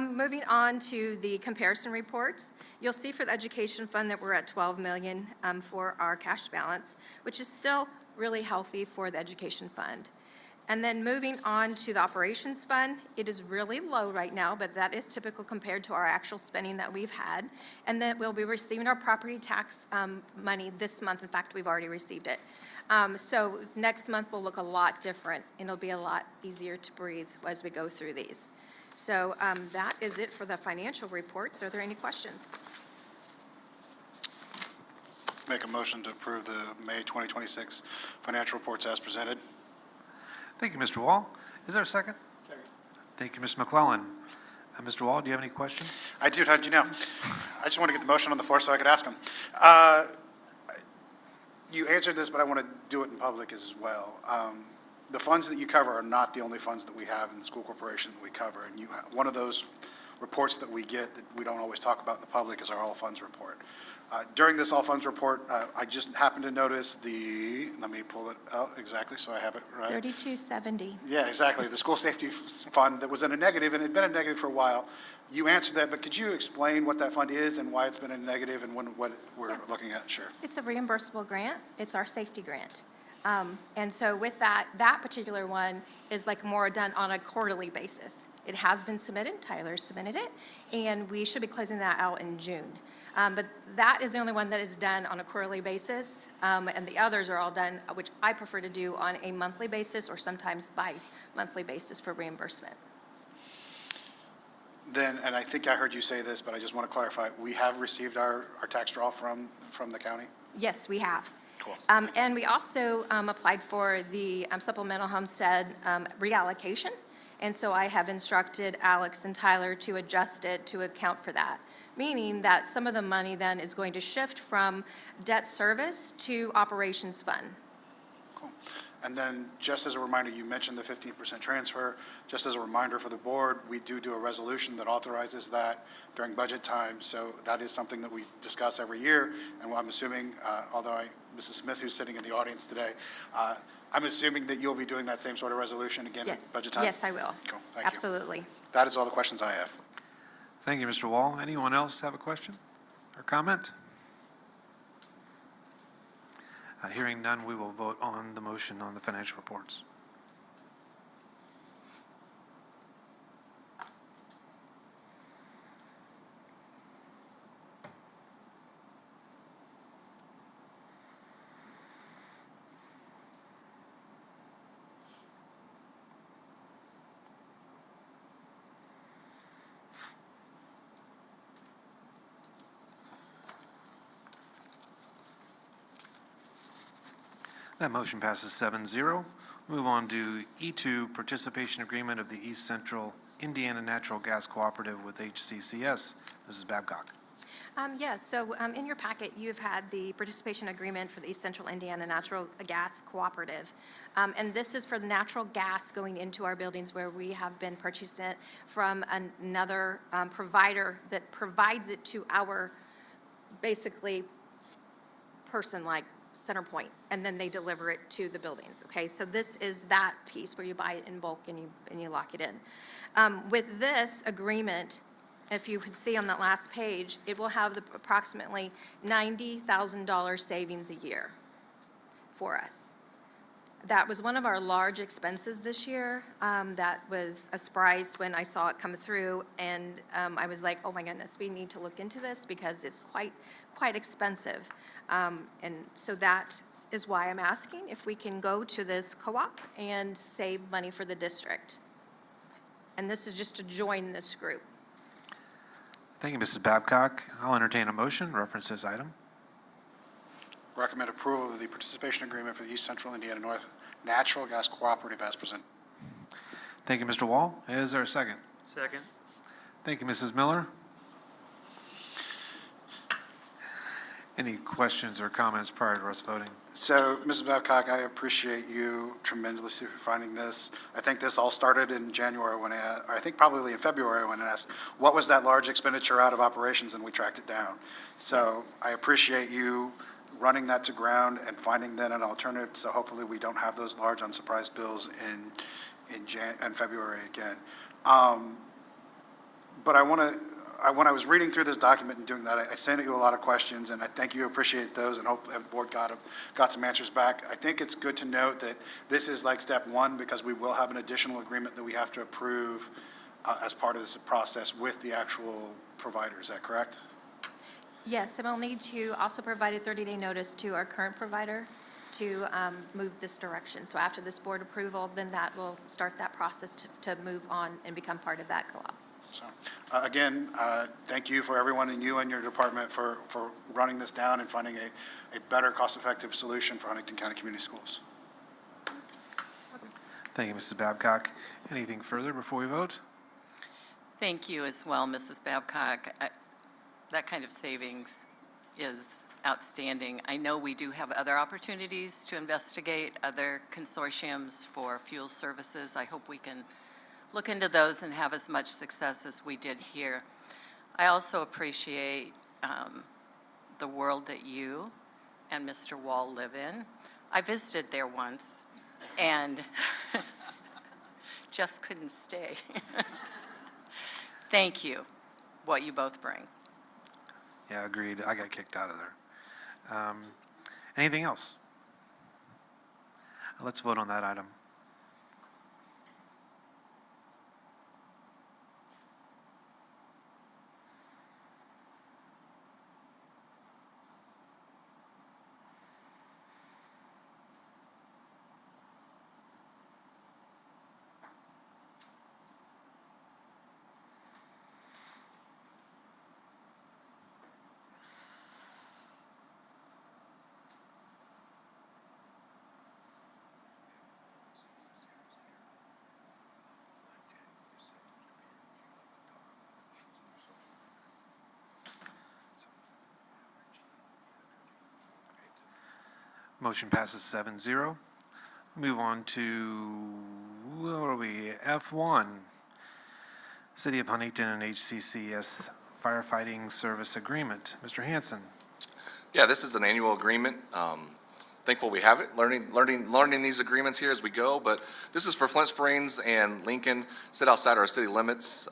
Moving on to the comparison reports, you'll see for the education fund that we're at 12 million for our cash balance, which is still really healthy for the education fund. And then moving on to the operations fund, it is really low right now, but that is typical compared to our actual spending that we've had. And then we'll be receiving our property tax money this month. In fact, we've already received it. So next month will look a lot different, and it'll be a lot easier to breathe as we go through these. So that is it for the financial reports. Are there any questions? Make a motion to approve the May 2026 financial reports as presented. Thank you, Mr. Wall. Is there a second? Second. Thank you, Ms. McClellan. Mr. Wall, do you have any questions? I do. How did you know? I just want to get the motion on the floor so I could ask him. You answered this, but I want to do it in public as well. The funds that you cover are not the only funds that we have in the school corporation that we cover. And one of those reports that we get that we don't always talk about in the public is our all funds report. During this all funds report, I just happened to notice let me pull it out exactly so I have it right. 3270. Yeah, exactly. The school safety fund that was in a negative, and it had been a negative for a while. You answered that, but could you explain what that fund is and why it's been a negative and what we're looking at? Sure. It's a reimbursable grant. It's our safety grant. And so with that particular one is like more done on a quarterly basis. It has been submitted, Tyler submitted it, and we should be closing that out in June. But that is the only one that is done on a quarterly basis, and the others are all done, which I prefer to do on a monthly basis or sometimes bi-monthly basis for reimbursement. Then, and I think I heard you say this, but I just want to clarify, we have received our tax draw from the county? Yes, we have. Cool. And we also applied for the supplemental homestead reallocation. And so I have instructed Alex and Tyler to adjust it to account for that, meaning that some of the money then is going to shift from debt service to operations fund. Cool. And then just as a reminder, you mentioned the 15% transfer. Just as a reminder for the board, we do a resolution that authorizes that during budget time. So that is something that we discuss every year. And I'm assuming, although Mrs. Smith, who's sitting in the audience today, I'm assuming that you'll be doing that same sort of resolution again at budget time? Yes, I will. Cool, thank you. Absolutely. That is all the questions I have. Thank you, Mr. Wall. Anyone else have a question or comment? Hearing none, we will vote on the motion on the financial reports. That motion passes 7-0. Move on to E2, participation agreement of the East Central Indiana Natural Gas Cooperative with HCCS. Mrs. Babcock. Yes, so in your packet, you've had the participation agreement for the East Central Indiana Natural Gas Cooperative. And this is for the natural gas going into our buildings where we have been purchasing it from another provider that provides it to our, basically, person like CenterPoint, and then they deliver it to the buildings, okay? So this is that piece where you buy it in bulk and you lock it in. With this agreement, if you could see on that last page, it will have the approximately $90,000 savings a year for us. That was one of our large expenses this year. That was a surprise when I saw it come through, and I was like, oh my goodness, we need to look into this because it's quite expensive. And so that is why I'm asking if we can go to this co-op and save money for the district. And this is just to join this group. Thank you, Mrs. Babcock. I'll entertain a motion, reference this item. Recommend approval of the participation agreement for the East Central Indiana Natural Gas Cooperative as presented. Thank you, Mr. Wall. Is there a second? Second. Thank you, Mrs. Miller. Any questions or comments prior to us voting? So, Mrs. Babcock, I appreciate you tremendously for finding this. I think this all started in January when I think probably in February when I asked, what was that large expenditure out of operations, and we tracked it down. So I appreciate you running that to ground and finding then an alternative, so hopefully we don't have those large unsurprised bills in February again. But when I was reading through this document and doing that, I sent you a lot of questions, and I thank you, appreciate those, and hope the board got some answers back. I think it's good to note that this is like step one, because we will have an additional agreement that we have to approve as part of this process with the actual provider. Is that correct? Yes, and we'll need to also provide a 30-day notice to our current provider to move this direction. So after this board approval, then that will start that process to move on and become part of that co-op. So, again, thank you for everyone and you and your department for running this down and finding a better cost-effective solution for Huntington County Community Schools. Thank you, Mrs. Babcock. Anything further before we vote? Thank you as well, Mrs. Babcock. That kind of savings is outstanding. I know we do have other opportunities to investigate other consortiums for fuel services. I hope we can look into those and have as much success as we did here. I also appreciate the world that you and Mr. Wall live in. I visited there once and just couldn't stay. Thank you, what you both bring. Yeah, agreed. I got kicked out of there. Anything else? Let's vote on that item. Motion passes 7-0. Move on to, where are we? F1, City of Huntington and HCCS Firefighting Service Agreement. Mr. Hanson. Yeah, this is an annual agreement. thankful we have it, learning these agreements here as we go, but this is for Flint Springs and Lincoln, sit outside our city limits.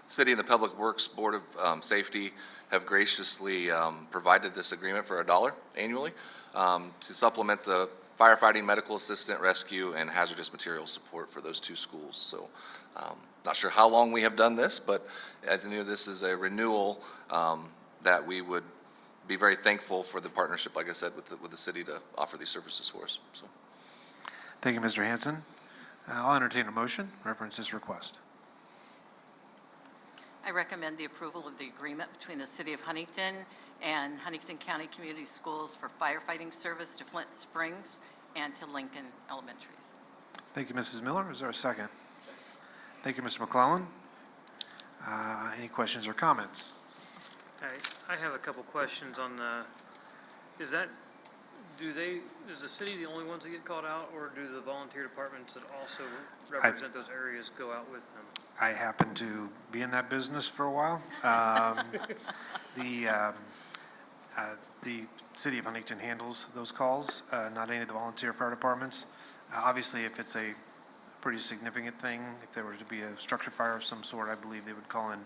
City and the Public Works Board of Safety have graciously provided this agreement for $1 annually to supplement the firefighting, medical assistant, rescue, and hazardous materials support for those two schools. So not sure how long we have done this, but I knew this is a renewal that we would be very thankful for the partnership, like I said, with the city to offer these services for us. So, Thank you, Mr. Hanson. I'll entertain a motion, reference this request. I recommend the approval of the agreement between the City of Huntington and Huntington County Community Schools for firefighting service to Flint Springs and to Lincoln Elementaries. Thank you, Mrs. Miller. Is there a second? Thank you, Mr. McClellan. Any questions or comments? I have a couple questions on the, is the city the only ones that get called out, or do the volunteer departments that also represent those areas go out with them? I happen to be in that business for a while. The City of Huntington handles those calls, not any of the volunteer fire departments. Obviously, if it's a pretty significant thing, if there were to be a structure fire of some sort, I believe they would call in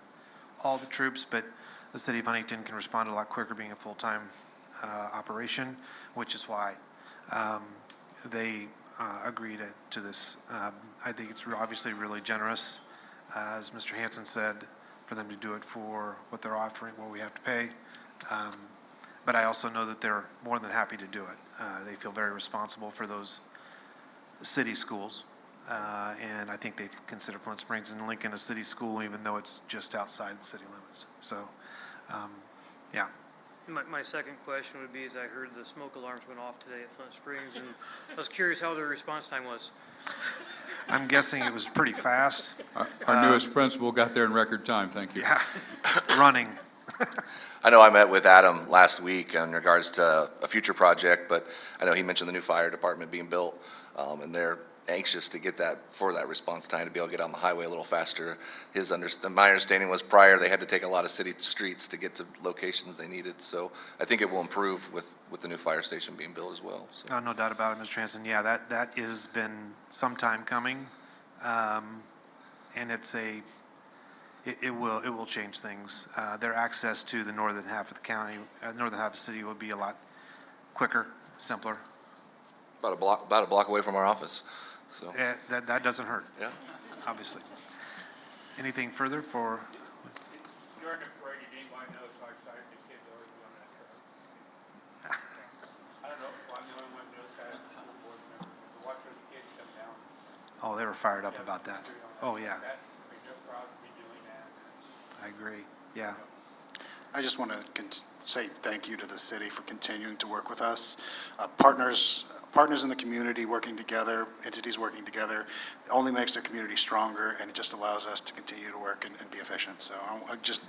all the troops, but the City of Huntington can respond a lot quicker being a full-time operation, which is why they agreed to this. I think it's obviously really generous, as Mr. Hanson said, for them to do it for what they're offering, what we have to pay. But I also know that they're more than happy to do it. They feel very responsible for those city schools. And I think they consider Flint Springs and Lincoln a city school, even though it's just outside the city limits. So, yeah. My second question would be, is I heard the smoke alarms went off today at Flint Springs, and I was curious how the response time was. I'm guessing it was pretty fast. Our newest principal got there in record time, thank you. Yeah, running. I know I met with Adam last week in regards to a future project, but I know he mentioned the new fire department being built, and they're anxious to get that for that response time to be able to get on the highway a little faster. My understanding was prior they had to take a lot of city streets to get to locations they needed. So I think it will improve with the new fire station being built as well. So. Oh, no doubt about it, Mr. Hanson. Yeah, that has been some time coming, and it will change things. Their access to the northern half of the county, northern half of the city, will be a lot quicker, simpler. About a block away from our office. So That doesn't hurt. Yeah. Obviously. Anything further for? During the parade, anybody knows how excited the kids are to be on that truck? I don't know if I'm the only one who knows that. School board member to watch those kids come down. Oh, they were fired up about that. Oh, yeah. They're proud to be doing that. I agree. Yeah. I just want to say thank you to the city for continuing to work with us. Partners in the community working together, entities working together, only makes their community stronger, and it just allows us to continue to work and be efficient. So I just,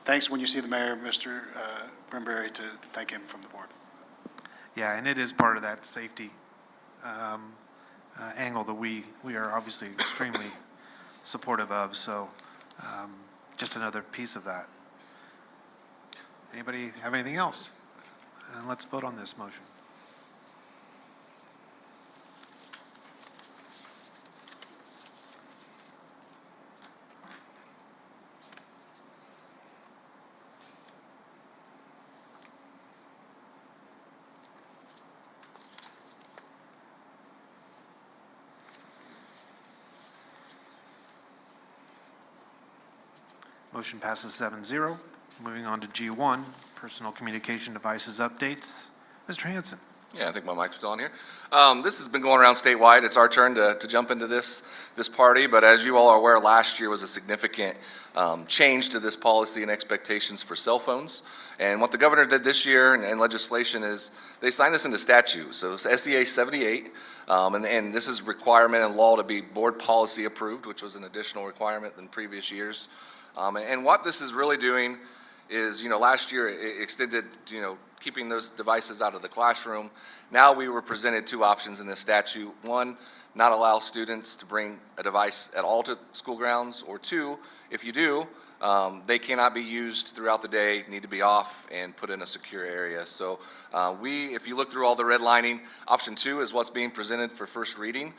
thanks when you see the mayor, Mr. Brimberry, to thank him from the board. Yeah, and it is part of that safety angle that we are obviously extremely supportive of. So just another piece of that. Anybody have anything else? And let's vote on this motion. Motion passes 7-0. Moving on to G1, personal communication devices updates. Mr. Hanson. Yeah, I think my mic's still on here. This has been going around statewide. It's our turn to jump into this party, but as you all are aware, last year was a significant change to this policy and expectations for cell phones. And what the governor did this year and legislation is they signed this into statute. So it's SDA 78, and this is requirement in law to be board policy approved, which was an additional requirement than previous years. And what this is really doing is, last year it extended, keeping those devices out of the classroom. Now we were presented two options in this statute. One, not allow students to bring a device at all to school grounds, or two, if you do, they cannot be used throughout the day, need to be off and put in a secure area. So if you look through all the redlining, option two is what's being presented for first reading.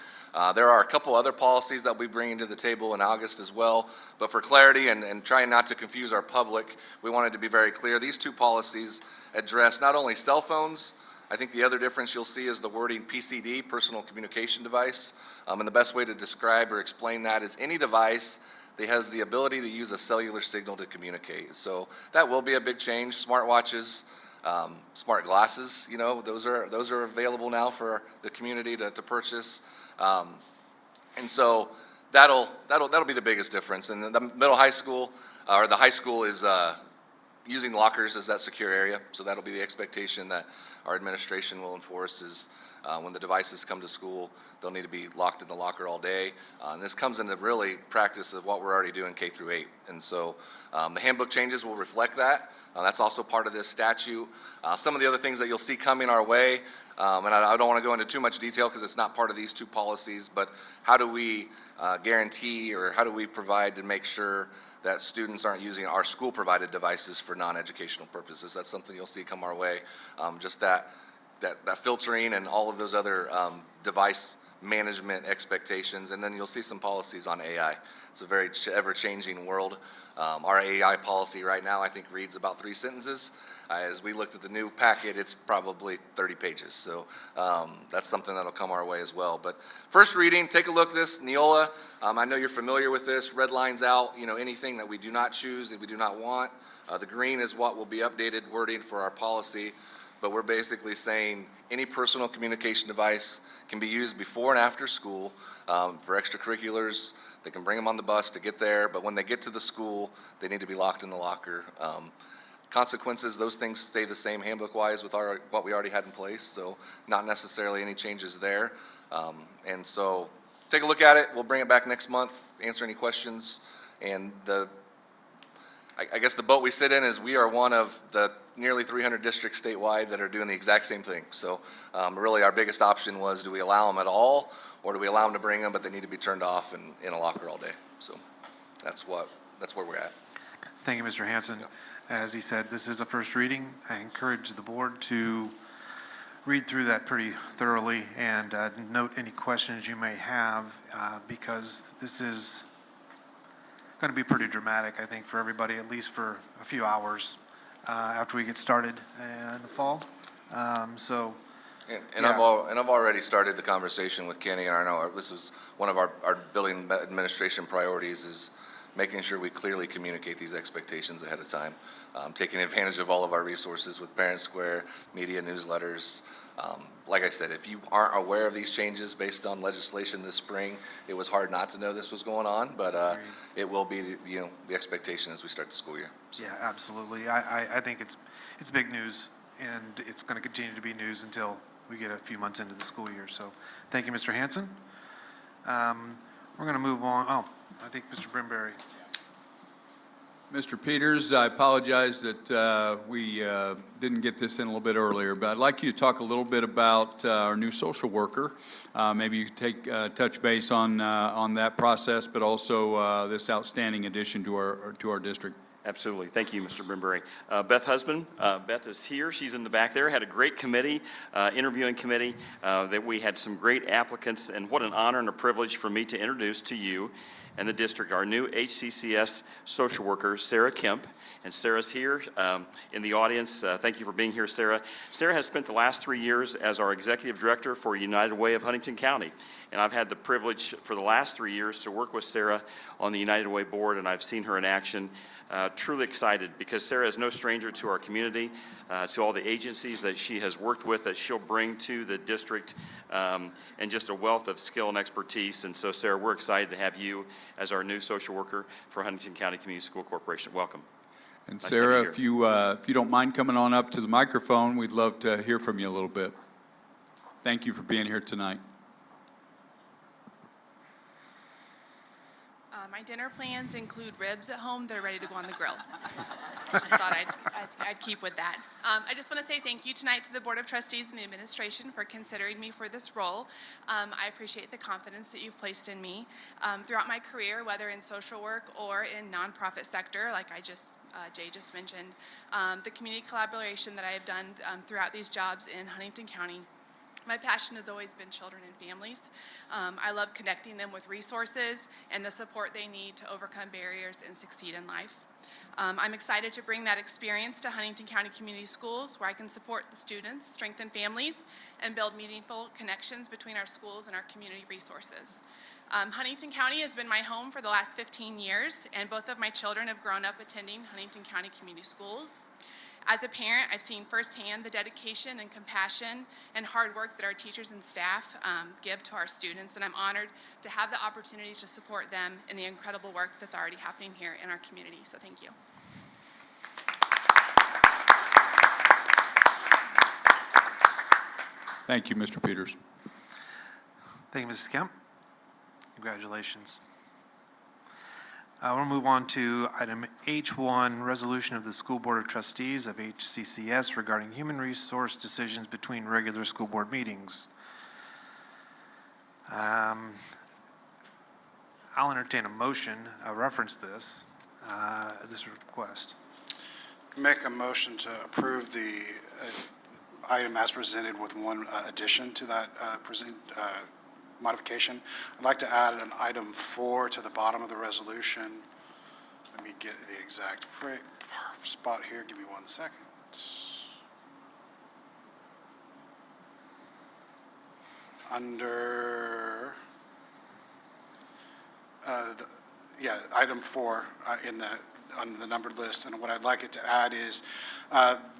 There are a couple other policies that we bring to the table in August as well, but for clarity and trying not to confuse our public, we wanted to be very clear. These two policies address not only cell phones. I think the other difference you'll see is the wording PCD, personal communication device, and the best way to describe or explain that is any device that has the ability to use a cellular signal to communicate. So that will be a big change. Smartwatches, smart glasses, those are available now for the community to purchase. And so that'll be the biggest difference. And the middle high school, or the high school is using lockers as that secure area. So that'll be the expectation that our administration will enforce is when the devices come to school, they'll need to be locked in the locker all day. And this comes into really practice of what we're already doing K through 8. And so the handbook changes will reflect that. That's also part of this statute. Some of the other things that you'll see coming our way, and I don't want to go into too much detail because it's not part of these two policies, but how do we guarantee or how do we provide to make sure that students aren't using our school-provided devices for non-educational purposes? That's something you'll see come our way. Just that filtering and all of those other device management expectations, and then you'll see some policies on AI. It's a very ever-changing world. Our AI policy right now, I think, reads about 3 sentences. As we looked at the new packet, it's probably 30 pages. So that's something that'll come our way as well. But first reading, take a look at this. Neola, I know you're familiar with this. Red lines out, anything that we do not choose, that we do not want. The green is what will be updated wording for our policy. But we're basically saying any personal communication device can be used before and after school for extracurriculars. They can bring them on the bus to get there, but when they get to the school, they need to be locked in the locker. Consequences, those things stay the same handbook-wise with what we already had in place, so not necessarily any changes there. And so take a look at it. We'll bring it back next month, answer any questions. And I guess the boat we sit in is we are one of the nearly 300 districts statewide that are doing the exact same thing. So really our biggest option was, do we allow them at all, or do we allow them to bring them, but they need to be turned off and in a locker all day? So that's where we're at. Thank you, Mr. Hanson. As he said, this is a first reading. I encourage the board to read through that pretty thoroughly and note any questions you may have because this is going to be pretty dramatic, I think, for everybody, at least for a few hours after we get started in the fall. And I've already started the conversation with Kenny. I know this is one of our building administration priorities is making sure we clearly communicate these expectations ahead of time, taking advantage of all of our resources with Parent Square, media, newsletters. Like I said, if you aren't aware of these changes based on legislation this spring, it was hard not to know this was going on, but it will be the expectation as we start the school year. So. Yeah, absolutely. I think it's big news, and it's going to continue to be news until we get a few months into the school year. So thank you, Mr. Hanson. We're going to move on. Oh, I think Mr. Brimberry. Mr. Peters, I apologize that we didn't get this in a little bit earlier, but I'd like you to talk a little bit about our new social worker. Maybe you could touch base on that process, but also this outstanding addition to our district. Absolutely. Thank you, Mr. Brimberry. Beth Husband, Beth is here. She's in the back there. Had a great committee, interviewing committee, that we had some great applicants, and what an honor and a privilege for me to introduce to you and the district our new HCCS social worker, Sarah Kemp. And Sarah's here in the audience. Thank you for being here, Sarah. Sarah has spent the last 3 years as our executive director for United Way of Huntington County. And I've had the privilege for the last 3 years to work with Sarah on the United Way board, and I've seen her in action. Truly excited because Sarah is no stranger to our community, to all the agencies that she has worked with that she'll bring to the district, and just a wealth of skill and expertise. And so, Sarah, we're excited to have you as our new social worker for Huntington County Community School Corporation. Welcome. And nice Sarah, if you don't mind coming on up to the microphone, we'd love to hear from you a little bit. Thank you for being here tonight. My dinner plans include ribs at home that are ready to go on the grill. I just thought I'd keep with that. I just want to say thank you tonight to the Board of Trustees and the administration for considering me for this role. I appreciate the confidence that you've placed in me. Throughout my career, whether in social work or in nonprofit sector, like Jay just mentioned, the community collaboration that I have done throughout these jobs in Huntington County. My passion has always been children and families. I love connecting them with resources and the support they need to overcome barriers and succeed in life. I'm excited to bring that experience to Huntington County Community Schools, where I can support the students, strengthen families, and build meaningful connections between our schools and our community resources. Huntington County has been my home for the last 15 years, and both of my children have grown up attending Huntington County Community Schools. As a parent, I've seen firsthand the dedication and compassion and hard work that our teachers and staff give to our students, and I'm honored to have the opportunity to support them in the incredible work that's already happening here in our community. So thank you. Thank you, Mr. Peters. Thank you, Mrs. Kemp. Congratulations. We'll move on to item H1, resolution of the School Board of Trustees of HCCS regarding human resource decisions between regular school board meetings. I'll entertain a motion, reference this request. Make a motion to approve the item as presented with one addition to that modification. I'd like to add an item 4 to the bottom of the resolution. Let me get the exact spot here. Give me 1 second. Under, item 4 on the numbered list, and what I'd like it to add is,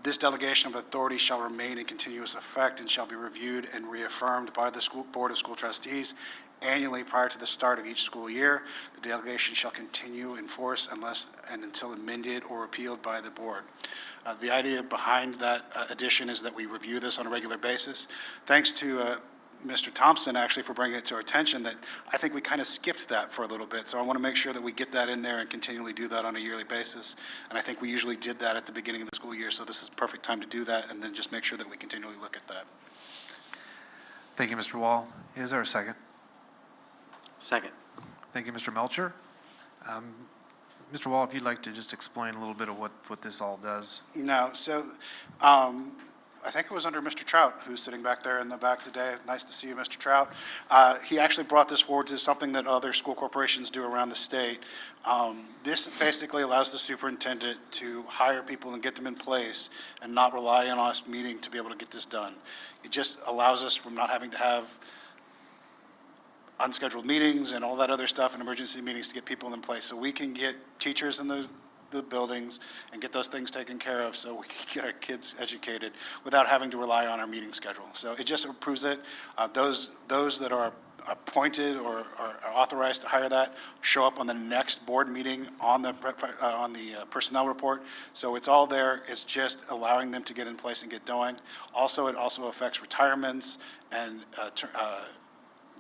this delegation of authority shall remain in continuous effect and shall be reviewed and reaffirmed by the Board of School Trustees annually prior to the start of each school year. The delegation shall continue in force unless and until amended or repealed by the board. The idea behind that addition is that we review this on a regular basis. Thanks to Mr. Thompson, actually, for bringing it to our attention, that I think we kind of skipped that for a little bit. So I want to make sure that we get that in there and continually do that on a yearly basis. And I think we usually did that at the beginning of the school year, so this is the perfect time to do that, and then just make sure that we continually look at that. Thank you, Mr. Wall. Is there a second? Second. Thank you, Mr. Melcher. Mr. Wall, if you'd like to just explain a little bit of what this all does. No, so I think it was under Mr. Trout, who's sitting back there in the back today. Nice to see you, Mr. Trout. He actually brought this forward to something that other school corporations do around the state. This basically allows the superintendent to hire people and get them in place and not rely on us meeting to be able to get this done. It just allows us from not having to have unscheduled meetings and all that other stuff and emergency meetings to get people in place. So we can get teachers in the buildings and get those things taken care of so we can get our kids educated without having to rely on our meeting schedule. So it just approves it. Those that are appointed or are authorized to hire that show up on the next board meeting on the personnel report. So it's all there. It's just allowing them to get in place and get going. Also, it also affects retirements and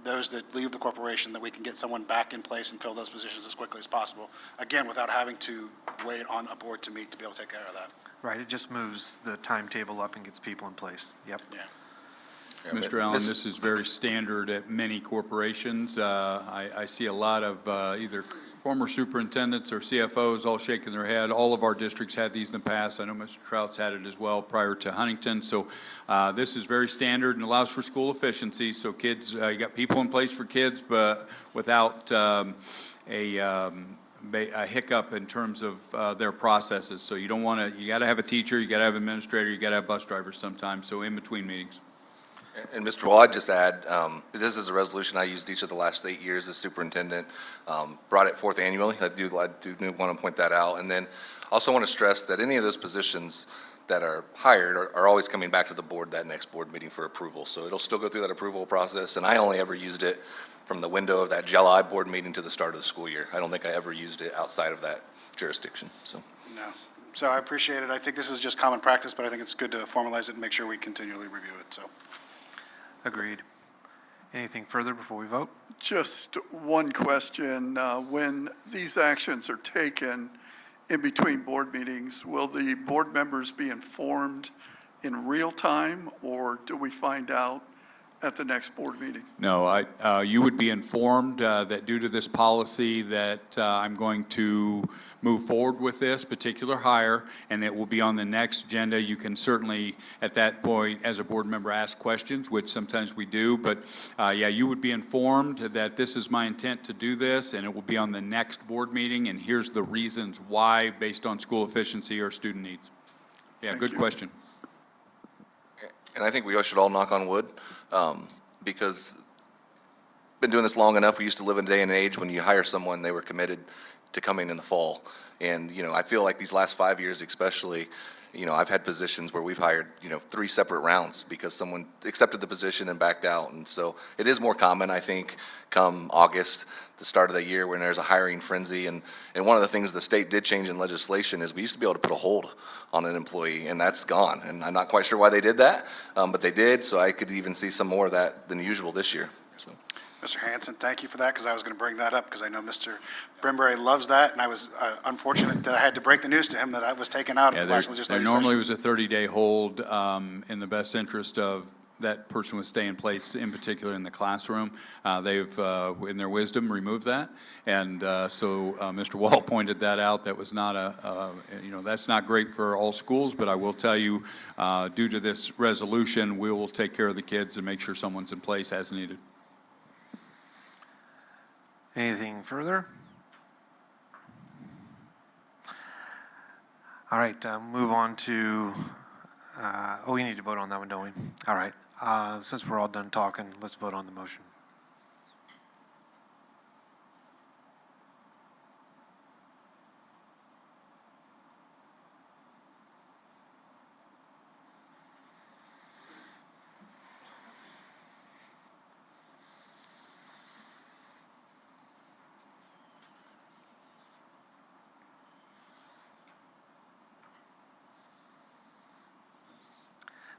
those that leave the corporation, that we can get someone back in place and fill those positions as quickly as possible. Again, without having to wait on a board to meet to be able to take care of that. Right, it just moves the timetable up and gets people in place. Yep. Yeah. Mr. Allen, this is very standard at many corporations. I see a lot of either former superintendents or CFOs all shaking their head. All of our districts had these in the past. I know Mr. Trout's had it as well prior to Huntington. So this is very standard and allows for school efficiency. So kids, you got people in place for kids, but without a hiccup in terms of their processes. So you don't want to, you got to have a teacher, you got to have an administrator, you got to have bus drivers sometimes. So in between meetings. And Mr. Wall, I'd just add, this is a resolution I used each of the last 8 years as superintendent, brought it forth annually. I do want to point that out. And then also want to stress that any of those positions that are hired are always coming back to the board that next board meeting for approval. So it'll still go through that approval process. And I only ever used it from the window of that July board meeting to the start of the school year. I don't think I ever used it outside of that jurisdiction. So. No. So I appreciate it. I think this is just common practice, but I think it's good to formalize it and make sure we continually review it. So. Agreed. Anything further before we vote? Just one question. When these actions are taken in between board meetings, will the board members be informed in real time, or do we find out at the next board meeting? No, you would be informed that due to this policy that I'm going to move forward with this particular hire, and it will be on the next agenda. You can certainly, at that point, as a board member, ask questions, which sometimes we do. But, yeah, you would be informed that this is my intent to do this, and it will be on the next board meeting, and here's the reasons why, based on school efficiency or student needs. Yeah, Thank good you. question. And I think we should all knock on wood, because been doing this long enough. We used to live in a day and age when you hire someone, they were committed to coming in the fall. And, I feel like these last 5 years especially, I've had positions where we've hired, 3 separate rounds because someone accepted the position and backed out. And so it is more common, I think, come August, the start of the year, when there's a hiring frenzy. And one of the things the state did change in legislation is we used to be able to put a hold on an employee, and that's gone. And I'm not quite sure why they did that, but they did. So I could even see some more of that than usual this year. So. Mr. Hanson, thank you for that, because I was going to bring that up, because I know Mr. Brimberry loves that, and I was unfortunate that I had to break the news to him that I was taken out of the last There legislative normally session. was a 30-day hold in the best interest of that person would stay in place, in particular in the classroom. They've, in their wisdom, removed that. And so Mr. Wall pointed that out. That was not that's not great for all schools, but I will tell you, due to this resolution, we will take care of the kids and make sure someone's in place as needed. Anything further? All right, move on to, we need to vote on that one, don't we? All right, since we're all done talking, let's vote on the motion.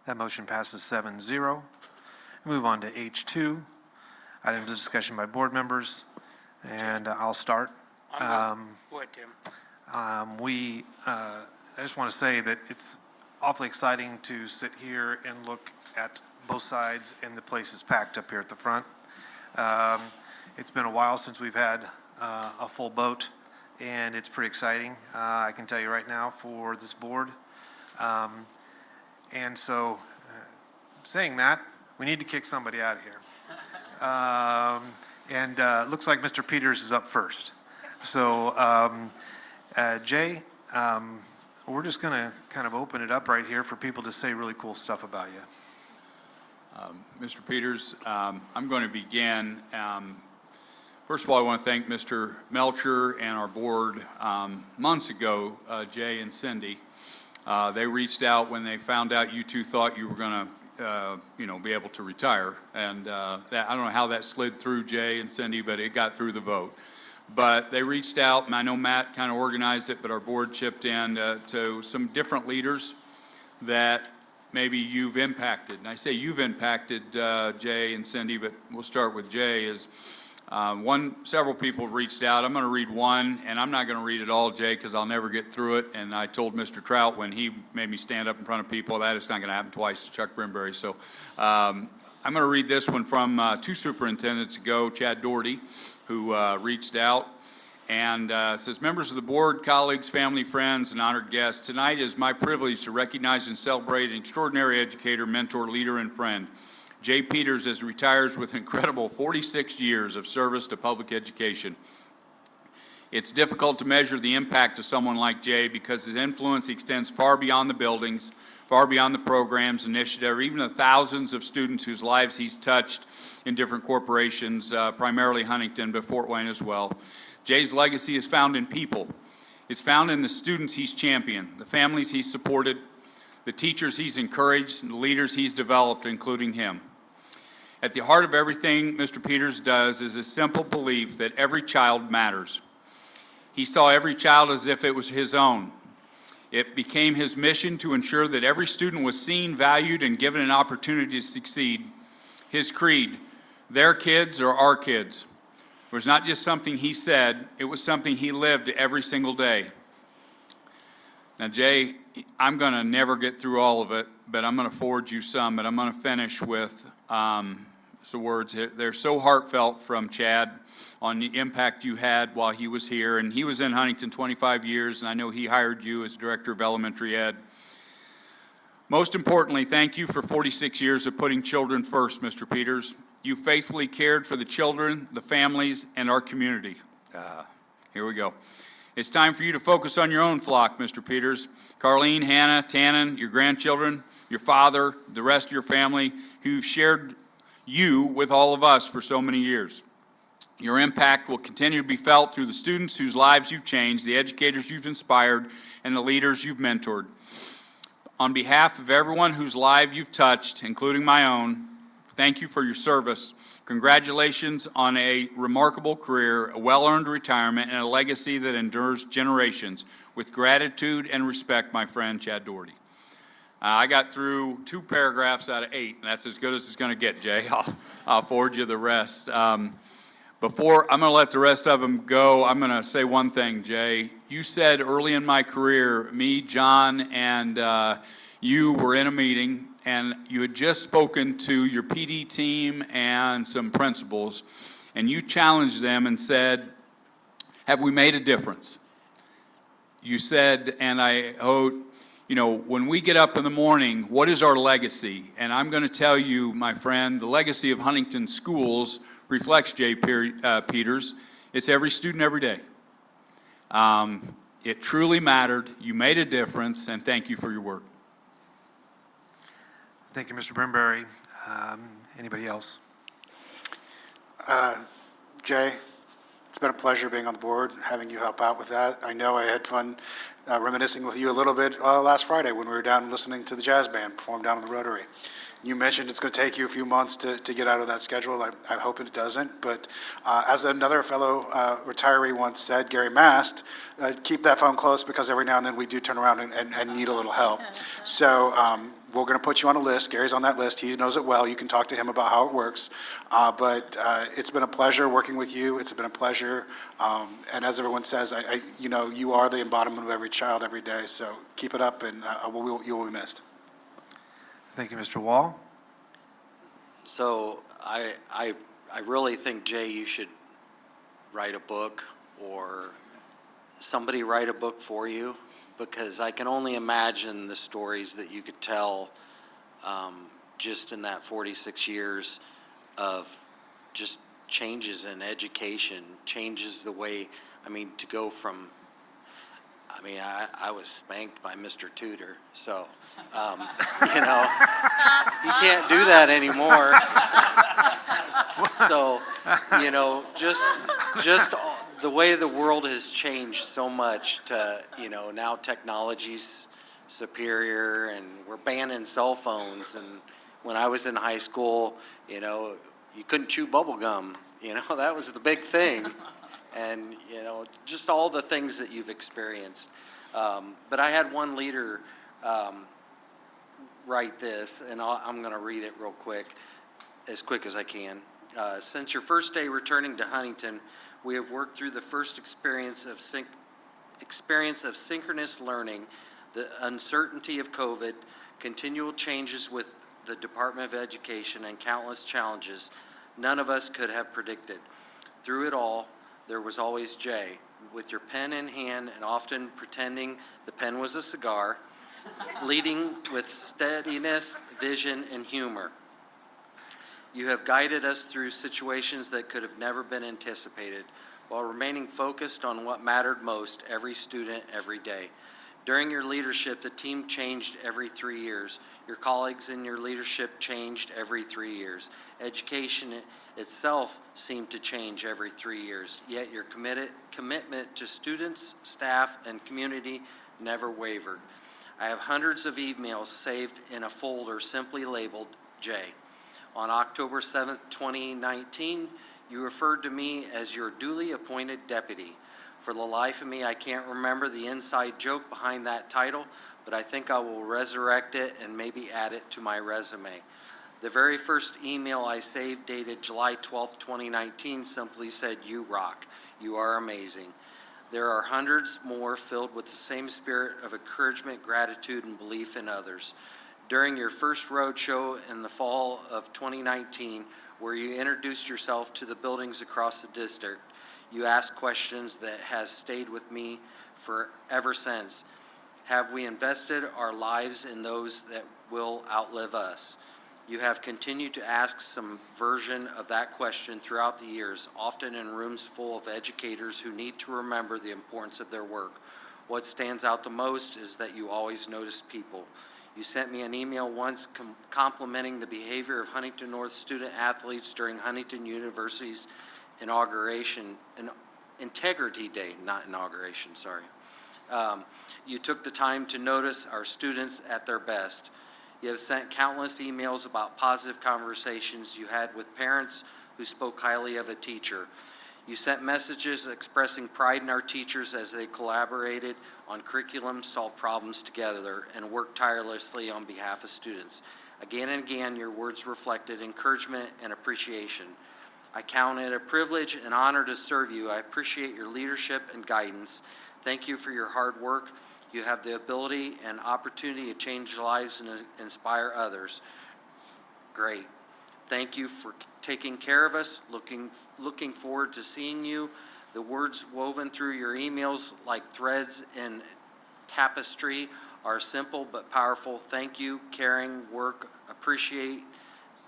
That motion passes 7-0. Move on to H2, items of discussion by board members, and I'll start. Go ahead, Tim. I just want to say that it's awfully exciting to sit here and look at both sides, and the place is packed up here at the front. It's been a while since we've had a full boat, and it's pretty exciting, I can tell you right now, for this board. And so, saying that, we need to kick somebody out of here. Looks like Mr. Peters is up first. So, Jay, we're just going to kind of open it up right here for people to say really cool stuff about you. Mr. Peters, I'm going to begin. First of all, I want to thank Mr. Melcher and our board. Months ago, Jay and Cindy, they reached out when they found out you two thought you were going to, be able to retire. And that, I don't know how that slid through Jay and Cindy, but it got through the vote. But they reached out, and I know Matt kind of organized it, but our board chipped in to some different leaders that maybe you've impacted. And I say you've impacted Jay and Cindy, but we'll start with Jay. Several people reached out. I'm going to read one, and I'm not going to read it all, Jay, because I'll never get through it. And I told Mr. Trout when he made me stand up in front of people, that it's not going to happen twice to Chuck Brimberry. So I'm going to read this one from 2 superintendents ago, Chad Doherty, who reached out. And says, members of the board, colleagues, family, friends, and honored guests, tonight is my privilege to recognize and celebrate an extraordinary educator, mentor, leader, and friend. Jay Peters, as retires with incredible 46 years of service to public education. It's difficult to measure the impact of someone like Jay because his influence extends far beyond the buildings, far beyond the programs, initiative, or even the thousands of students whose lives he's touched in different corporations, primarily Huntington, but Fort Wayne as well. Jay's legacy is found in people. It's found in the students he's championed, the families he's supported, the teachers he's encouraged, and the leaders he's developed, including him. At the heart of everything Mr. Peters does is a simple belief that every child matters. He saw every child as if it was his own. It became his mission to ensure that every student was seen, valued, and given an opportunity to succeed. His creed, Their kids are our kids. It was not just something he said, it was something he lived every single day. Now, Jay, I'm going to never get through all of it, but I'm going to forward you some, but I'm going to finish with the words. They're so heartfelt from Chad on the impact you had while he was here, and he was in Huntington 25 years, and I know he hired you as Director of Elementary Ed. Most importantly, thank you for 46 years of putting children first, Mr. Peters. You faithfully cared for the children, the families, and our community. Here we go. It's time for you to focus on your own flock, Mr. Peters. Carlene, Hannah, Tannen, your grandchildren, your father, the rest of your family who've shared you with all of us for so many years. Your impact will continue to be felt through the students whose lives you've changed, the educators you've inspired, and the leaders you've mentored. On behalf of everyone whose life you've touched, including my own, thank you for your service. Congratulations on a remarkable career, a well-earned retirement, and a legacy that endures generations. With gratitude and respect, my friend, Chad Doherty. I got through 2 paragraphs out of 8, and that's as good as it's going to get, Jay. I'll forward you the rest. Before I'm going to let the rest of them go, I'm going to say one thing, Jay. You said early in my career, me, John, and you were in a meeting, and you had just spoken to your PD team and some principals, and you challenged them and said, have we made a difference? You said, and I hope, you know, when we get up in the morning, what is our legacy? And I'm going to tell you, my friend, the legacy of Huntington schools reflects Jay Peters. It's every student every day. It truly mattered. You made a difference, and thank you for your work. Thank you, Mr. Brimberry. Anybody else? Jay, it's been a pleasure being on the board, having you help out with that. I know I had fun reminiscing with you a little bit last Friday when we were down listening to the jazz band perform down in the Rotary. You mentioned it's going to take you a few months to get out of that schedule. I hope it doesn't. But as another fellow retiree once said, Gary Mast, keep that phone close because every now and then we do turn around and need a little help. So we're going to put you on a list. Gary's on that list. He knows it well. You can talk to him about how it works. But it's been a pleasure working with you. It's been a pleasure. And as everyone says, you know, you are the embodiment of every child every day. So keep it up, and you will be missed. Thank you, Mr. Wall. So I really think, Jay, you should write a book or somebody write a book for you, because I can only imagine the stories that you could tell just in that 46 years of just changes in education, changes the way, I mean, to go from, I was spanked by Mr. Tudor, so, you know, you can't do that anymore. So, you know, just the way the world has changed so much to, you know, now technology's superior and we're banning cell phones. And when I was in high school, you know, you couldn't chew bubble gum. You know, that was the big thing. And, you know, just all the things that you've experienced. But I had one leader write this, and I'm going to read it real quick as I can. Since your first day returning to Huntington, we have worked through the first experience of synchronous learning, the uncertainty of COVID, continual changes with the Department of Education, and countless challenges none of us could have predicted. Through it all, there was always Jay, with your pen in hand and often pretending the pen was a cigar, leading with steadiness, vision, and humor. You have guided us through situations that could have never been anticipated, while remaining focused on what mattered most, every student, every day. During your leadership, the team changed every 3 years. Your colleagues in your leadership changed every 3 years. Education itself seemed to change every 3 years, yet your commitment to students, staff, and community never wavered. I have hundreds of emails saved in a folder simply labeled J. On October 7th, 2019, you referred to me as your duly appointed deputy. For the life of me, I can't remember the inside joke behind that title, but I think I will resurrect it and maybe add it to my resume. The very first email I saved dated July 12th, 2019 simply said, "You rock. You are amazing." There are hundreds more filled with the same spirit of encouragement, gratitude, and belief in others. During your first roadshow in the fall of 2019, where you introduced yourself to the buildings across the district, you asked questions that has stayed with me for ever since. Have we invested our lives in those that will outlive us? You have continued to ask some version of that question throughout the years, often in rooms full of educators who need to remember the importance of their work. What stands out the most is that you always notice people. You sent me an email once complimenting the behavior of Huntington North student athletes during Huntington University's Integrity Day, not inauguration, sorry. You took the time to notice our students at their best. You have sent countless emails about positive conversations you had with parents who spoke highly of a teacher. You sent messages expressing pride in our teachers as they collaborated on curriculum, solved problems together, and worked tirelessly on behalf of students. Again and again, your words reflected encouragement and appreciation. I count it a privilege and honor to serve you. I appreciate your leadership and guidance. Thank you for your hard work. You have the ability and opportunity to change lives and inspire others. Great. Thank you for taking care of us. Looking forward to seeing you. The words woven through your emails like threads in tapestry are simple but powerful. Thank you, caring, work, appreciate,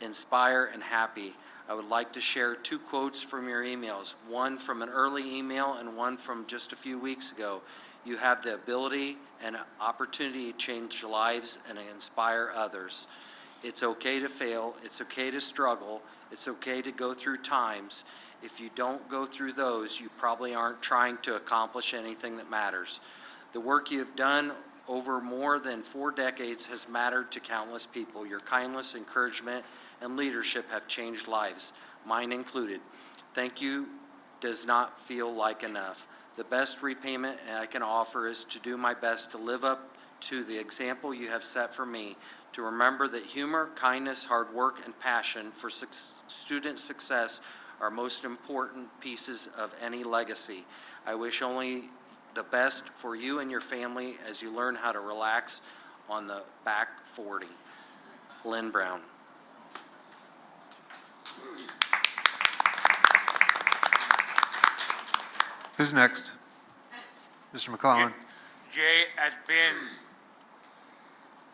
inspire, and happy. I would like to share 2 quotes from your emails, one from an early email and one from just a few weeks ago. You have the ability and opportunity to change lives and inspire others. It's okay to fail. It's okay to struggle. It's okay to go through times. If you don't go through those, you probably aren't trying to accomplish anything that matters. The work you have done over more than 4 decades has mattered to countless people. Your kindness, encouragement, and leadership have changed lives, mine included. Thank you does not feel like enough. The best repayment I can offer is to do my best to live up to the example you have set for me, to remember that humor, kindness, hard work, and passion for student success are most important pieces of any legacy. I wish only the best for you and your family as you learn how to relax on the back 40. Lynn Brown. Who's next? Mr. McClellan. Jay has been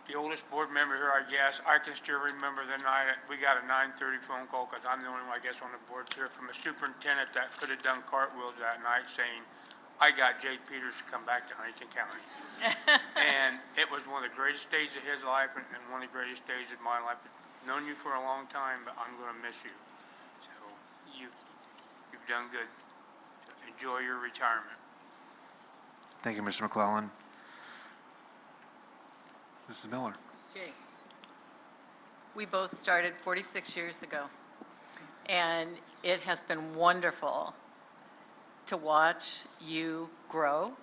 the oldest board member here, I guess. I can still remember the night we got a 9:30 phone call, because I'm the only one, I guess, on the board here, from a superintendent that could have done cartwheels that night, saying, "I got Jay Peters to come back to Huntington County." And it was one of the greatest days of his life and one of the greatest days of my life. I've known you for a long time, but I'm going to miss you. So you've done good. Enjoy your retirement. Thank you, Mr. McClellan. Mrs. Miller. Jay, we both started 46 years ago, and it has been wonderful to watch you grow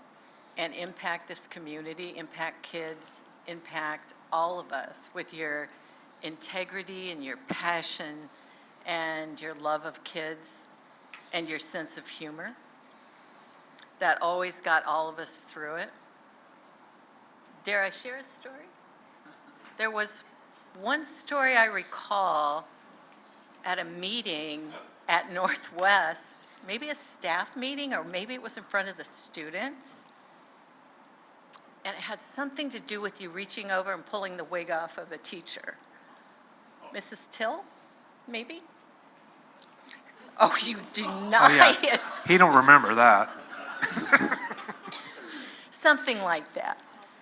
and impact this community, impact kids, impact all of us with your integrity and your passion and your love of kids and your sense of humor. That always got all of us through it. Dare I share a story? There was one story I recall at a meeting at Northwest, maybe a staff meeting, or maybe it was in front of the students. And it had something to do with you reaching over and pulling the wig off of a teacher. Mrs. Till, maybe? Oh, you deny it. He don't remember that. Something like that.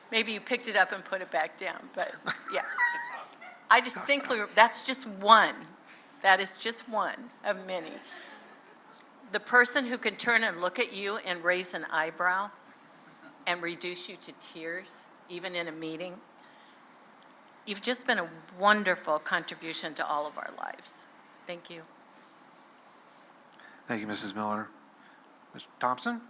Maybe you picked it up and put it back down, but yeah. I distinctly, that's just one. That is just one of many. The person who can turn and look at you and raise an eyebrow and reduce you to tears, even in a meeting. You've just been a wonderful contribution to all of our lives. Thank you. Thank you, Mrs. Miller. Mr. Thompson?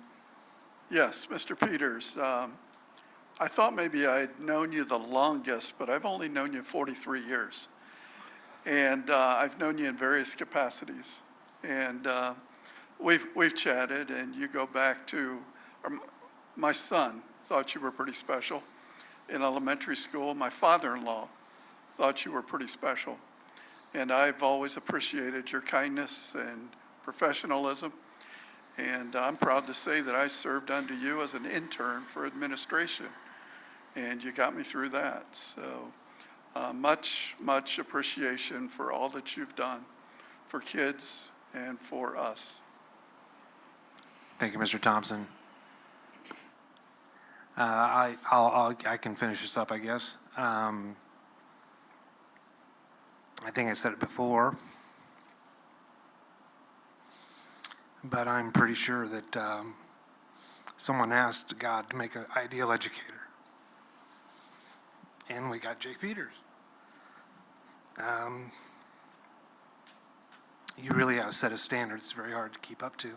Yes, Mr. Peters, I thought maybe I'd known you the longest, but I've only known you 43 years. And I've known you in various capacities. And we've chatted, and you go back to, my son thought you were pretty special. In elementary school, my father-in-law thought you were pretty special. And I've always appreciated your kindness and professionalism. And I'm proud to say that I served under you as an intern for administration. And you got me through that. So much appreciation for all that you've done for kids and for us. Thank you, Mr. Thompson. I can finish this up, I guess. I think I said it before, but I'm pretty sure that someone asked God to make an ideal educator, and we got Jake Peters. You really have a set of standards. It's very hard to keep up to.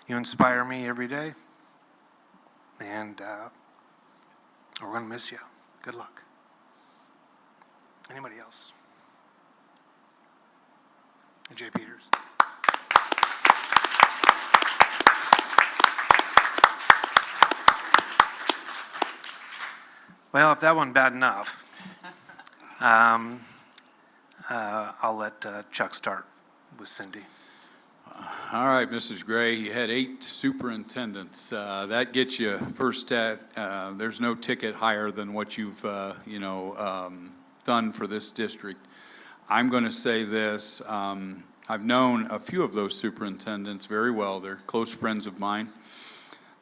You inspire me every day, and we're going to miss you. Good luck. Anybody else? Jay Peters. Well, if that wasn't bad enough, I'll let Chuck start with Cindy. All right, Mrs. Gray, you had 8 superintendents. That gets you first at, there's no ticket higher than what you've, done for this district. I'm going to say this. I've known a few of those superintendents very well. They're close friends of mine.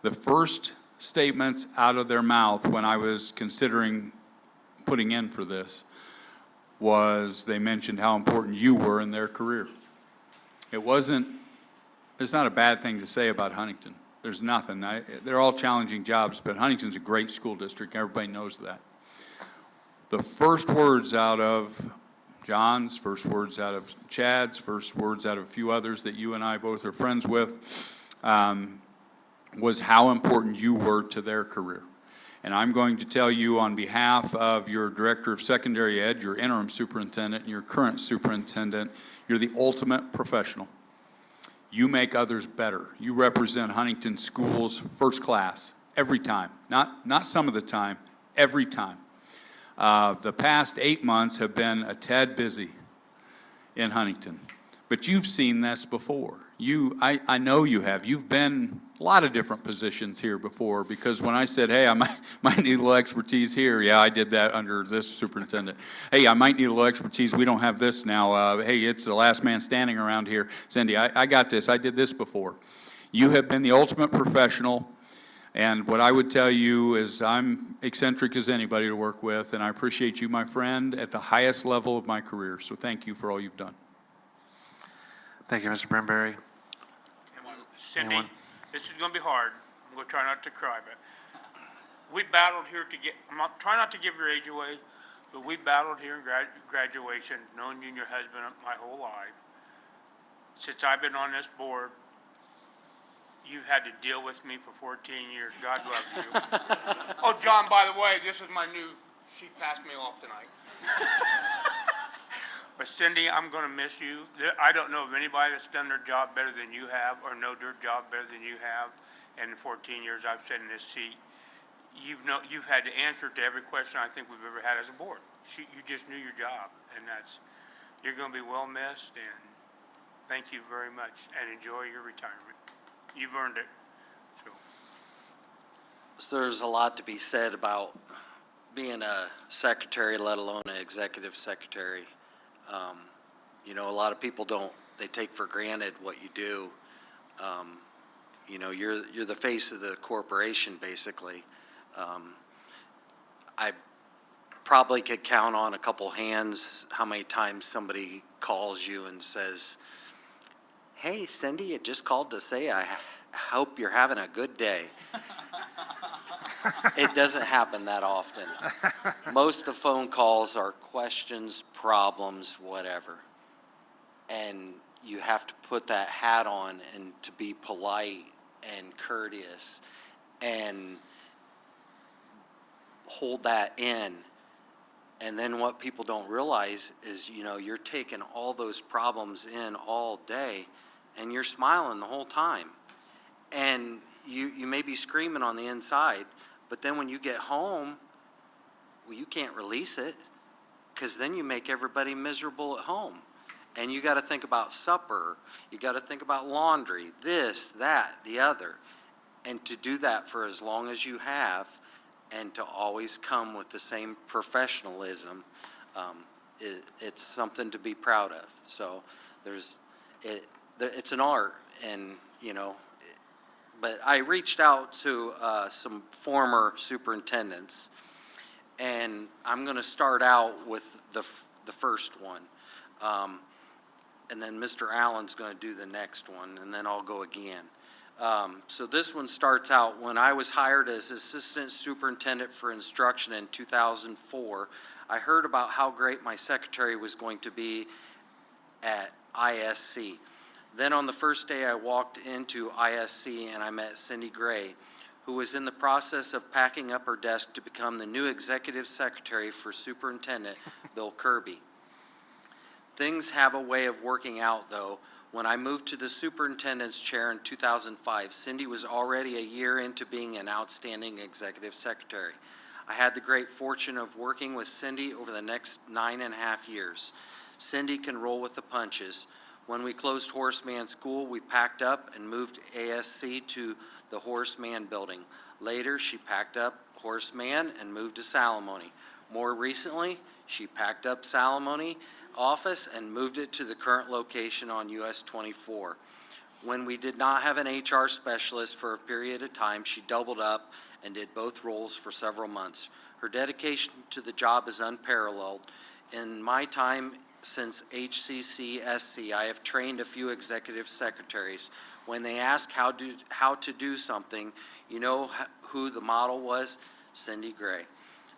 The first statements out of their mouth when I was considering putting in for this was they mentioned how important you were in their career. It's not a bad thing to say about Huntington. There's nothing. They're all challenging jobs, but Huntington's a great school district. Everybody knows that. The first words out of John's, first words out of Chad's, first words out of a few others that you and I both are friends with, was how important you were to their career. And I'm going to tell you on behalf of your Director of Secondary Ed, your interim superintendent, and your current superintendent, you're the ultimate professional. You make others better. You represent Huntington schools first class every time. Not some of the time, every time. The past 8 months have been a tad busy in Huntington, but you've seen this before. I know you have. You've been a lot of different positions here before, because when I said, hey, I might need a little expertise here, yeah, I did that under this superintendent. Hey, I might need a little expertise. We don't have this now. Hey, it's the last man standing around here. Cindy, I got this. I did this before. You have been the ultimate professional. And what I would tell you is I'm eccentric as anybody to work with, and I appreciate you, my friend, at the highest level of my career. So thank you for all you've done. Thank you, Mr. Brimberry. Cindy, Anyone? this is going to be hard. I'm going to try not to cry, but we battled here to get, try not to give your age away, but we battled here in graduation, knowing you and your husband my whole life. Since I've been on this board, you've had to deal with me for 14 years. God love you. Oh, John, by the way, this is my new, she passed me off tonight. But Cindy, I'm going to miss you. I don't know of anybody that's done their job better than you have, or know their job better than you have. And in 14 years I've sat in this seat, you've had to answer to every question I think we've ever had as a board. You just knew your job, and you're going to be well missed. And thank you very much, and enjoy your retirement. You've earned it. So there's a lot to be said about being a secretary, let alone an executive secretary. A lot of people they take for granted what you do. You're the face of the corporation, basically. I probably could count on a couple hands how many times somebody calls you and says, hey, Cindy, I just called to say I hope you're having a good day. It doesn't happen that often. Most of the phone calls are questions, problems, whatever. And you have to put that hat on and to be polite and courteous and hold that in And then what people don't realize is, you know, you're taking all those problems in all day and you're smiling the whole time. And you may be screaming on the inside, but then when you get home, well, you can't release it because then you make everybody miserable at home. And you got to think about supper. You got to think about laundry, this, that, the other. And to do that for as long as you have, and to always come with the same professionalism, it's something to be proud of. So it's an art, and you know. But I reached out to some former superintendents, and I'm going to start out with the first one, and then Mr. Allen's going to do the next one, and then I'll go again. So this one starts out, when I was hired as Assistant Superintendent for Instruction in 2004, I heard about how great my secretary was going to be at ISC. Then on the first day I walked into ISC and I met Cindy Gray, who was in the process of packing up her desk to become the new Executive Secretary for Superintendent Bill Kirby. Things have a way of working out, though. When I moved to the superintendent's chair in 2005, Cindy was already a year into being an outstanding executive secretary. I had the great fortune of working with Cindy over the next 9.5 years. Cindy can roll with the punches. When we closed Horace Mann School, we packed up and moved ASC to the Horace Mann building. Later, she packed up Horace Mann and moved to Salamone. More recently, she packed up Salamone office and moved it to the current location on US 24. When we did not have an HR specialist for a period of time, she doubled up and did both roles for several months. Her dedication to the job is unparalleled. In my time since HCCS, I have trained a few executive secretaries. When they ask how to do something, you know who the model was? Cindy Gray.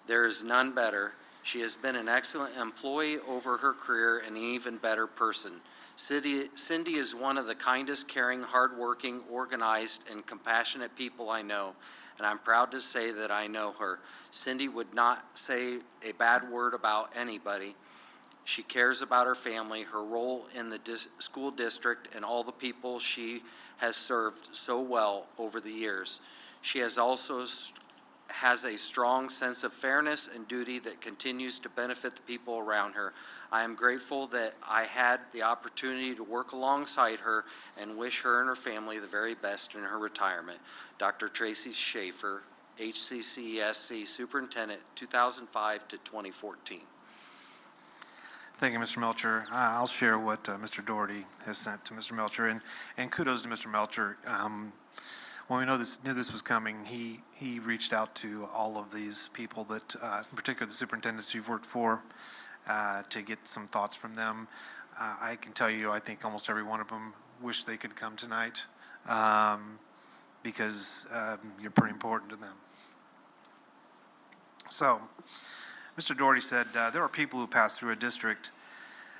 There is none better. She has been an excellent employee over her career and an even better person. Cindy is one of the kindest, caring, hardworking, organized, and compassionate people I know, and I'm proud to say that I know her. Cindy would not say a bad word about anybody. She cares about her family, her role in the school district, and all the people she has served so well over the years. She has a strong sense of fairness and duty that continues to benefit the people around her. I am grateful that I had the opportunity to work alongside her and wish her and her family the very best in her retirement. Dr. Tracy Schafer, HCCS Superintendent, 2005 to 2014. Thank you, Mr. Melcher. I'll share what Mr. Doherty has sent to Mr. Melcher, and kudos to Mr. Melcher. When we knew this was coming, he reached out to all of these people that, in particular the superintendents you've worked for, to get some thoughts from them. I can tell you, I think almost every one of them wish they could come tonight, because you're pretty important to them. So, Mr. Doherty said, there are people who pass through a district,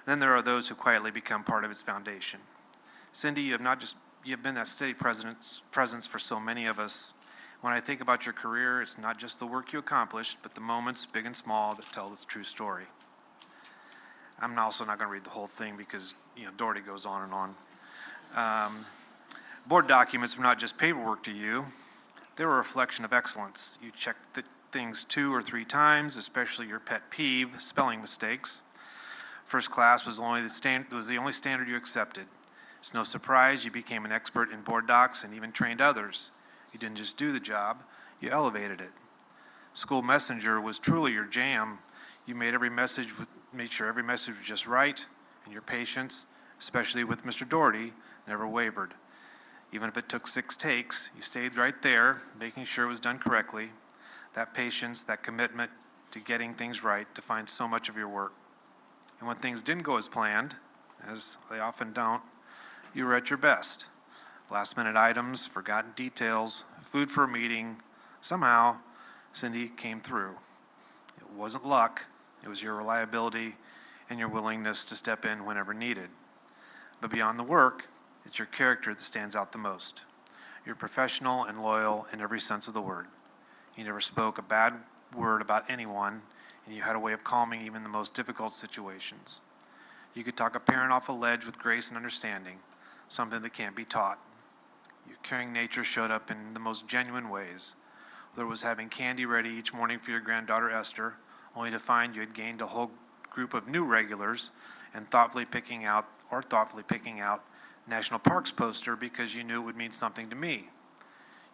then there are those who quietly become part of its foundation. Cindy, you've been that steady presence for so many of us. When I think about your career, it's not just the work you accomplished, but the moments, big and small, that tell the true story. I'm also not going to read the whole thing because, Doherty goes on and on. Board documents were not just paperwork to you. They were a reflection of excellence. You checked things 2 or 3 times, especially your pet peeve, spelling mistakes. First class was the only standard you accepted. It's no surprise you became an expert in board docs and even trained others. You didn't just do the job, you elevated it. School messenger was truly your jam. You made sure every message was just right, and your patience, especially with Mr. Doherty, never wavered. Even if it took 6 takes, you stayed right there, making sure it was done correctly. That patience, that commitment to getting things right defined so much of your work. And when things didn't go as planned, as they often don't, you were at your best. Last-minute items, forgotten details, food for a meeting. Somehow, Cindy came through. It wasn't luck. It was your reliability and your willingness to step in whenever needed. But beyond the work, it's your character that stands out the most. You're professional and loyal in every sense of the word. You never spoke a bad word about anyone, and you had a way of calming even the most difficult situations. You could talk a parent off a ledge with grace and understanding, something that can't be taught. Your caring nature showed up in the most genuine ways, whether it was having candy ready each morning for your granddaughter Esther, only to find you had gained a whole group of new regulars, and thoughtfully picking out National Parks poster because you knew it would mean something to me.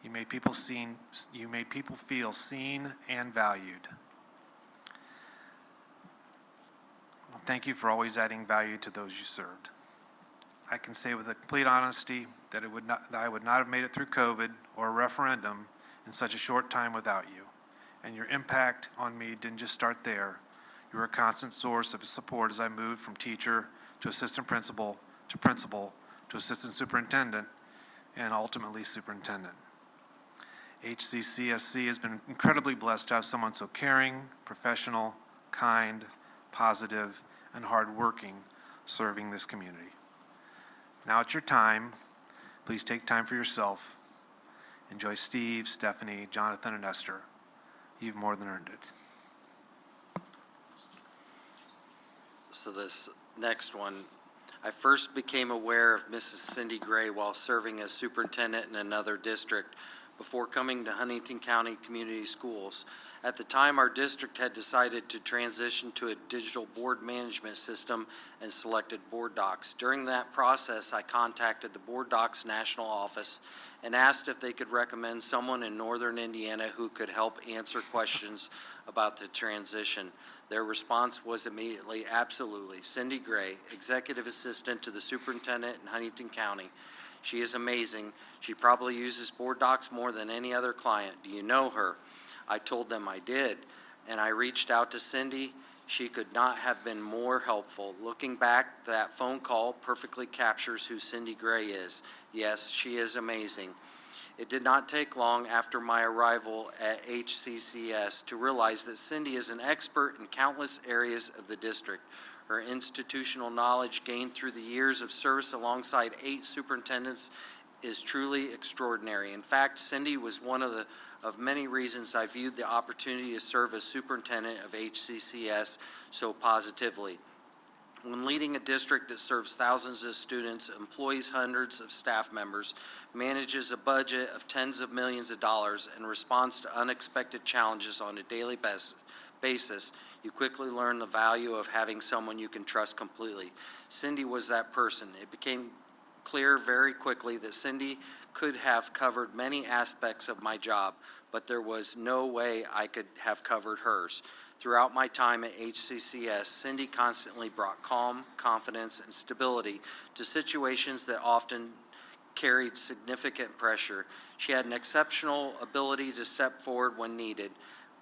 You made people feel seen and valued. Thank you for always adding value to those you served. I can say with a complete honesty that I would not have made it through COVID or a referendum in such a short time without you. And your impact on me didn't just start there. You were a constant source of support as I moved from teacher to assistant principal to assistant superintendent and ultimately superintendent. HCCSC has been incredibly blessed to have someone so caring, professional, kind, positive, and hardworking serving this community. Now it's your time. Please take time for yourself. Enjoy Steve, Stephanie, Jonathan, and Esther. You've more than earned it. So this next one, I first became aware of Mrs. Cindy Gray while serving as superintendent in another district before coming to Huntington County Community Schools. At the time, our district had decided to transition to a digital board management system and selected Boarddocs. During that process, I contacted the Boarddocs National Office and asked if they could recommend someone in northern Indiana who could help answer questions about the transition. Their response was immediately, absolutely. Cindy Gray, Executive Assistant to the Superintendent in Huntington County. She is amazing. She probably uses Boarddocs more than any other client. Do you know her? I told them I did, and I reached out to Cindy. She could not have been more helpful. Looking back, that phone call perfectly captures who Cindy Gray is. Yes, she is amazing. It did not take long after my arrival at HCCS to realize that Cindy is an expert in countless areas of the district. Her institutional knowledge gained through the years of service alongside 8 superintendents is truly extraordinary. In fact, Cindy was one of many reasons I viewed the opportunity to serve as superintendent of HCCS so positively. When leading a district that serves thousands of students, employs hundreds of staff members, manages a budget of tens of millions of dollars, and responds to unexpected challenges on a daily basis, you quickly learn the value of having someone you can trust completely. Cindy was that person. It became clear very quickly that Cindy could have covered many aspects of my job, but there was no way I could have covered hers. Throughout my time at HCCS, Cindy constantly brought calm, confidence, and stability to situations that often carried significant pressure. She had an exceptional ability to step forward when needed,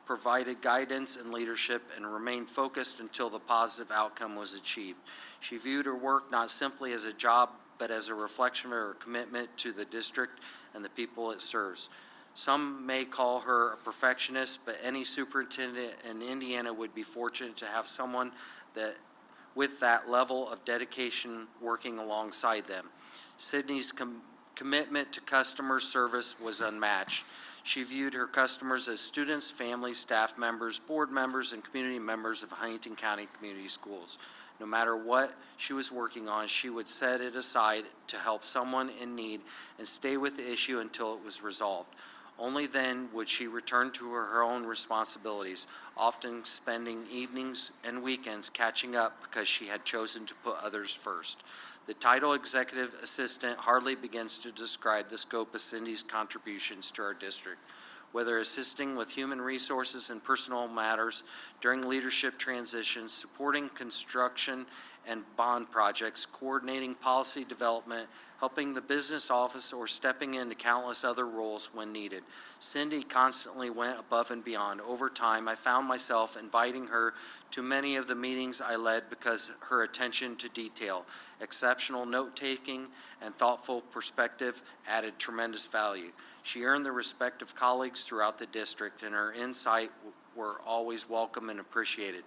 provided guidance and leadership, and remained focused until the positive outcome was achieved. She viewed her work not simply as a job, but as a reflection of her commitment to the district and the people it serves. Some may call her a perfectionist, but any superintendent in Indiana would be fortunate to have someone with that level of dedication working alongside them. Sydney's commitment to customer service was unmatched. She viewed her customers as students, families, staff members, board members, and community members of Huntington County Community Schools. No matter what she was working on, she would set it aside to help someone in need and stay with the issue until it was resolved. Only then would she return to her own responsibilities, often spending evenings and weekends catching up because she had chosen to put others first. The title Executive Assistant hardly begins to describe the scope of Cindy's contributions to our district. Whether assisting with human resources and personal matters during leadership transitions, supporting construction and bond projects, coordinating policy development, helping the business office, or stepping into countless other roles when needed. Cindy constantly went above and beyond. Over time, I found myself inviting her to many of the meetings I led because her attention to detail, exceptional note-taking, and thoughtful perspective added tremendous value. She earned the respect of colleagues throughout the district, and her insight were always welcome and appreciated.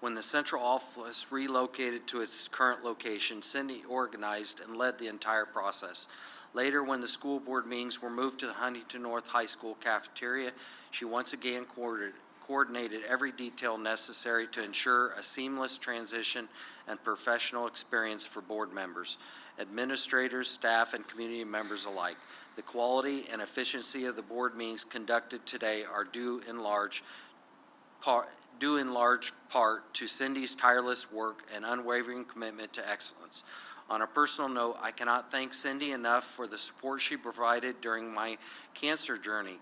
When the central office relocated to its current location, Cindy organized and led the entire process. Later, when the school board meetings were moved to the Huntington North High School cafeteria, she once again coordinated every detail necessary to ensure a seamless transition and professional experience for board members, administrators, staff, and community members alike. The quality and efficiency of the board meetings conducted today are due in large part to Cindy's tireless work and unwavering commitment to excellence. On a personal note, I cannot thank Cindy enough for the support she provided during my cancer journey.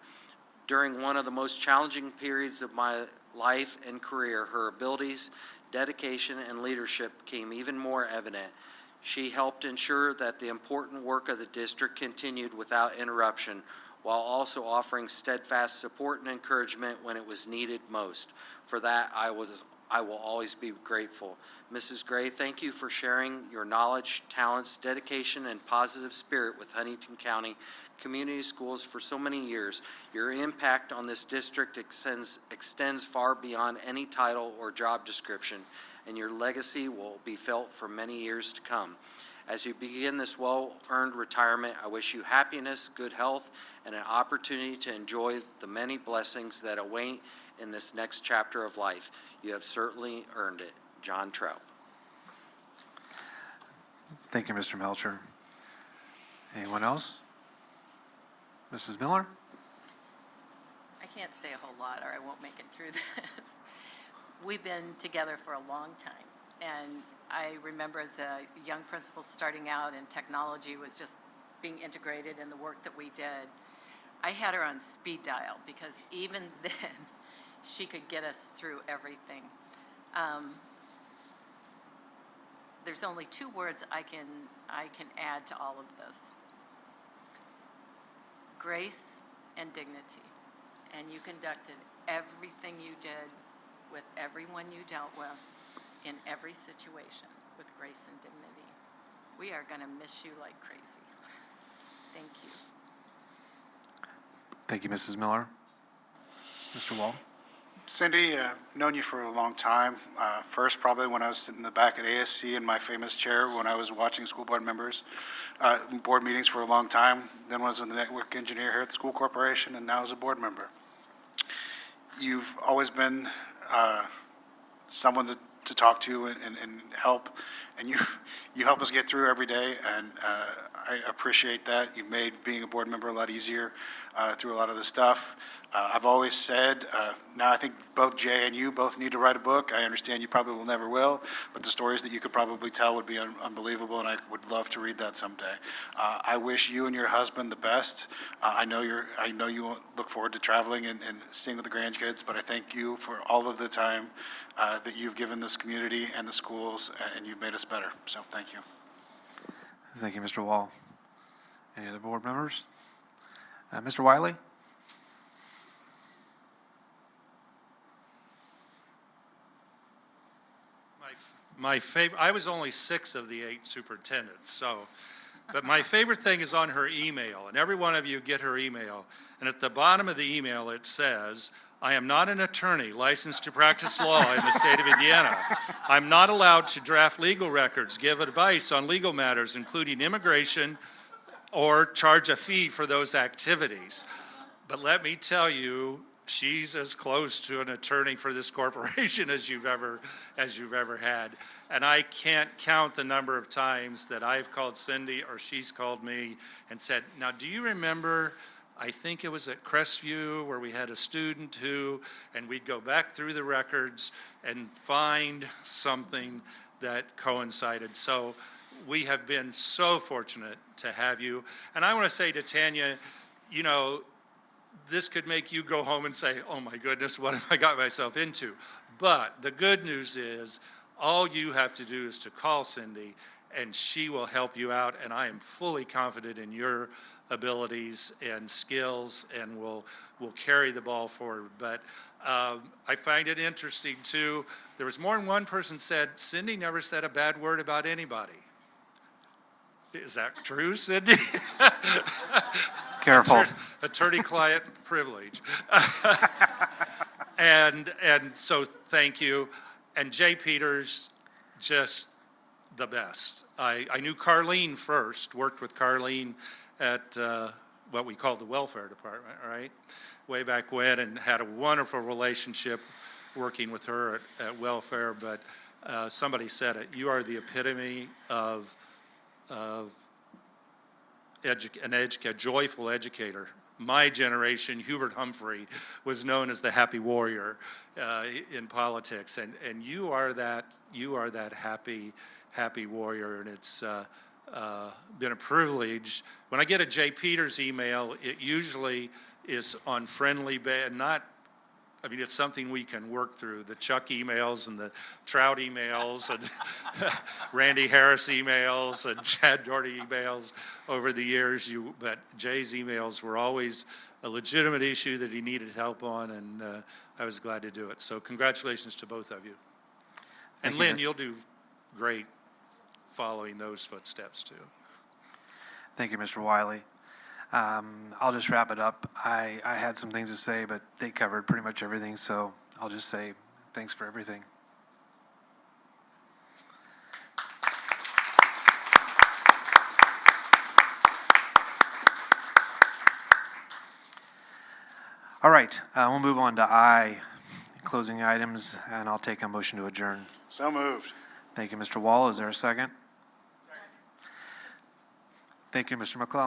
During one of the most challenging periods of my life and career, her abilities, dedication, and leadership became even more evident. She helped ensure that the important work of the district continued without interruption, while also offering steadfast support and encouragement when it was needed most. For that, I will always be grateful. Mrs. Gray, thank you for sharing your knowledge, talents, dedication, and positive spirit with Huntington County Community Schools for so many years. Your impact on this district extends far beyond any title or job description, and your legacy will be felt for many years to come. As you begin this well-earned retirement, I wish you happiness, good health, and an opportunity to enjoy the many blessings that await in this next chapter of life. You have certainly earned it. John Trout. Thank you, Mr. Melcher. Anyone else? Mrs. Miller? I can't say a whole lot, or I won't make it through this. We've been together for a long time, and I remember as a young principal starting out and technology was just being integrated in the work that we did. I had her on speed dial because even then she could get us through everything. There's only two words I can add to all of this: grace and dignity. And you conducted everything you did with everyone you dealt with in every situation with grace and dignity. We are going to miss you like crazy. Thank you. Thank you, Mrs. Miller. Mr. Wall? Cindy, known you for a long time. First, probably when I was sitting in the back at ASC in my famous chair when I was watching school board members, board meetings for a long time. Then was the network engineer here at the school corporation, and now as a board member. You've always been someone to talk to and help, and you help us get through every day, and I appreciate that. You've made being a board member a lot easier through a lot of the stuff. I've always said, now I think both Jay and you both need to write a book. I understand you probably will never will, but the stories that you could probably tell would be unbelievable, and I would love to read that someday. I wish you and your husband the best. I know you won't look forward to traveling and seeing with the grandkids, but I thank you for all of the time that you've given this community and the schools, and you've made us better. So thank you. Thank you, Mr. Wall. Any other board members? Mr. Wiley? My favorite, I was only 6 of the 8 superintendents, but my favorite thing is on her email, and every one of you get her email, and at the bottom of the email it says, I am not an attorney licensed to practice law in the state of Indiana. I'm not allowed to draft legal records, give advice on legal matters, including immigration, or charge a fee for those activities. But let me tell you, she's as close to an attorney for this corporation as you've ever had. And I can't count the number of times that I've called Cindy or she's called me and said, now do you remember, I think it was at Crestview where we had a student who, and we'd go back through the records and find something that coincided. So we have been so fortunate to have you. And I want to say to Tanya, you know, this could make you go home and say, oh my goodness, what have I got myself into? But the good news is all you have to do is to call Cindy and she will help you out. And I am fully confident in your abilities and skills and will carry the ball forward. But I find it interesting too. There was more than one person said, Cindy never said a bad word about anybody. Is that true, Cindy? Careful. Attorney-client privilege. And so thank you. And Jay Peters, just the best. I knew Carlene first, worked with Carlene at what we called the welfare department, right? Way back when, and had a wonderful relationship working with her at welfare, but somebody said it, you are the epitome of a joyful educator. My generation, Hubert Humphrey, was known as the happy warrior in politics, and you are that happy warrior, and it's been a privilege. When I get a Jay Peters email, it usually is on friendly, it's something we can work through. The Chuck emails and the Trout emails and Randy Harris emails and Chad Doherty emails over the years. But Jay's emails were always a legitimate issue that he needed help on, and I was glad to do it. So congratulations to both of you. And Lynn, you'll do great following those footsteps too. Thank you, Mr. Wiley. I'll just wrap it up. I had some things to say, but they covered pretty much everything, so I'll just say thanks for everything. All right, we'll move on to I, closing items, and I'll take a motion to adjourn. So moved. Thank you, Mr. Wall. Is there a second? Thank you, Mr. McClellan.